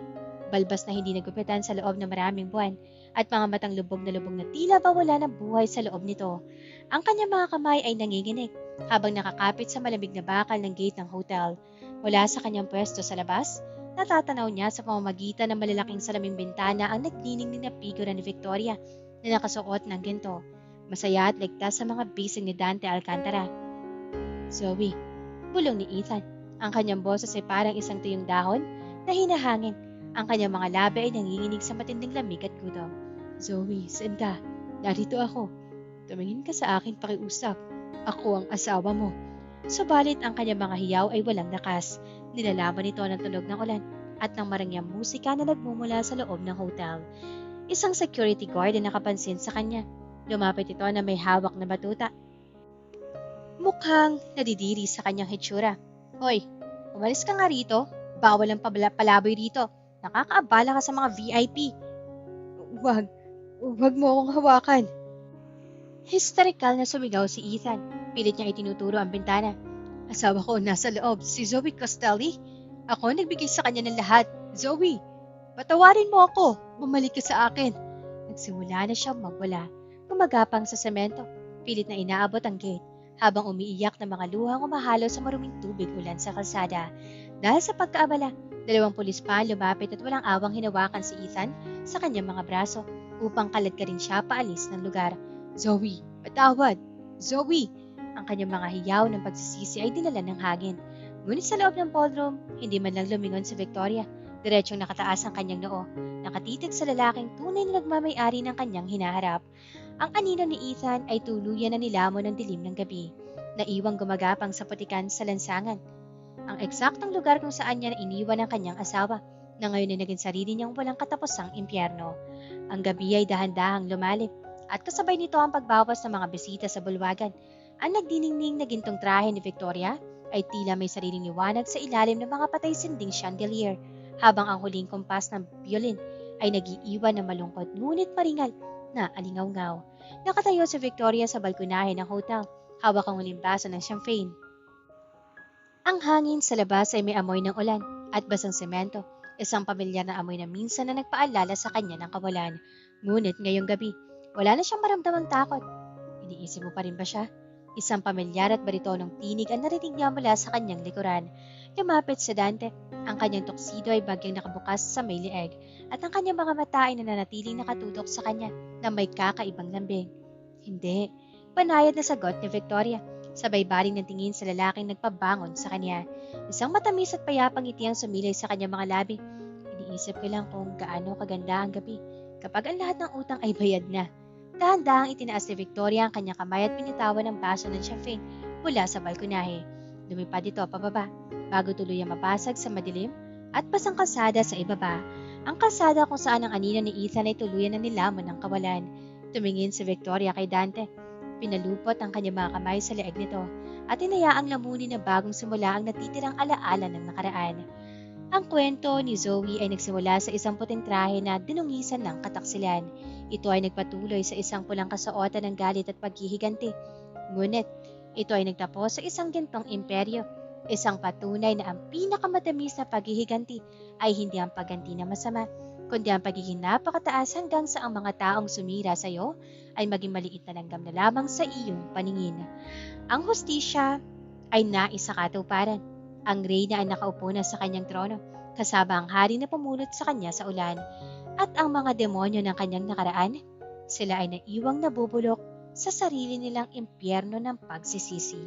balbas na hindi nagupitan sa loob ng maraming buwan, at mga matang lubog na tila ba wala ng buhay sa loob nito. Ang kanyang mga kamay ay nanginginig habang nakakapit sa malamig na bakal ng gate ng hotel. Mula sa kanyang pwesto sa labas, natatanaw niya sa pamamagitan ng malalaking salaming bintana ang nagniningning na figura ni Victoria na nakasuot ng ginto, masaya at ligtas sa mga bisig ni Dante Alcantara. Zoe, bulong ni Ethan. Ang kanyang boses ay parang isang tuyong dahon na hinahangin. Ang kanyang mga labi ay nanginginig sa matinding lamig at gutom. Zoe, saan ka? Narito ako. Tumingin ka sa akin pakiusap. Ako ang asawa mo. Subalit ang kanyang mga hiyaw ay walang lakas. Nilalaman nito ng tunog ng ulan at ng marangyang musika na nagmumula sa loob ng hotel. Isang security guard na nakapansin sa kanya. Lumapit ito na may hawak na batuta. Mukhang nadidiri sa kanyang hitsura. Hoy, umalis ka nga rito. Bawal ang palaboy rito. Nakakaabala ka sa mga VIP. Huwag mo akong hawakan. Hysterical na sumigaw si Ethan. Pilit niya itinuturo ang bintana. Asawa ko nasa loob, si Zoe Castelli. Ako nagbigay sa kanya ng lahat. Zoe, patawarin mo ako. Bumalik ka sa akin. Nagsimula na siyang magwala. Gumagapang sa semento. Pilit na inaabot ang gate habang umiiyak na mga luhang umahalo sa maruming tubig ulan sa kalsada. Dahil sa pagkaabala, 2 pulis pa lumapit at walang awang hinawakan si Ethan sa kanyang mga braso upang kaladkarin siya paalis ng lugar. Zoe, patawad! Zoe! Ang kanyang mga hiyaw ng pagsisisi ay dinala ng hangin. Ngunit sa loob ng ballroom, hindi man lang lumingon si Victoria. Diretsyong nakataas ang kanyang noo, nakatitig sa lalaking tunay na nagmamay-ari ng kanyang hinaharap. Ang anino ni Ethan ay tuluyan na nilamon ng dilim ng gabi, naiwang gumagapang sa putikan sa lansangan. Ang eksaktong lugar kung saan niya iniwan ang kanyang asawa, na ngayon ay naging sarili niyang walang katapusang impyerno. Ang gabi ay dahan-dahang lumalim, at kasabay nito ang pagbawas ng mga bisita sa bulwagan. Ang nagdiningning na gintong trahe ni Victoria ay tila may sariling liwanag sa ilalim ng mga patay-sinding chandelier, habang ang huling kumpas ng violin ay nag-iiwan ng malungkot ngunit maringal na alingaw-ngaw. Nakatayo si Victoria sa balkonahe ng hotel, hawak ang huling baso ng champagne. Ang hangin sa labas ay may amoy ng ulan at basang semento, isang pamilyar na amoy na minsan na nagpaalala sa kanya ng kawalan. Ngunit ngayong gabi, wala na siyang maramdamang takot. Iniisip mo pa rin ba siya? Isang pamilyar at baritonong tinig ang narinig niya mula sa kanyang likuran. Lumapit si Dante. Ang kanyang tuxedo ay bagyang nakabukas sa may leeg at ang kanyang mga mata ay nananatiling nakatutok sa kanya na may kakaibang lambing. Hindi, panayad na sagot ni Victoria. Sabay baring ng tingin sa lalaking nagpabangon sa kanya. Isang matamis at payapang ngiti ang sumilay sa kanyang mga labi. Iniisip ko lang kung gaano kaganda ang gabi kapag ang lahat ng utang ay bayad na. Dahan-dahang itinaas ni Victoria ang kanyang kamay at pinitawan ng baso ng champagne mula sa balkonahe. Lumipad ito pababa bago tuluyang mabasag sa madilim at basang kalsada sa ibaba. Ang kalsada kung saan ang anino ni Ethan ay tuluyan na nilamon ng kawalan. Tumingin si Victoria kay Dante. Pinalupot ang kanyang mga kamay sa leeg nito at inayaang lamunin na bagong simula ang natitirang alaala ng nakaraan. Ang kwento ni Zoe ay nagsimula sa isang puting trahe na dinungisan ng kataksilan. Ito ay nagpatuloy sa isang pulang kasuotan ng galit at paghihiganti. Ngunit, ito ay nagtapos sa isang gintong imperyo. Isang patunay na ang pinakamatamis na paghihiganti ay hindi ang pagganti na masama, kundi ang pagiging napakataas hanggang sa ang mga taong sumira sa iyo ay maging maliit na langgam na lamang sa iyong paningin. Ang hustisya ay nais sa katuparan. Ang reyna ay nakaupo na sa kanyang trono, kasama ang hari na pumulot sa kanya sa ulan, at ang mga demonyo ng kanyang nakaraan, sila ay naiwang nabubulok sa sarili nilang impyerno ng pagsisisi.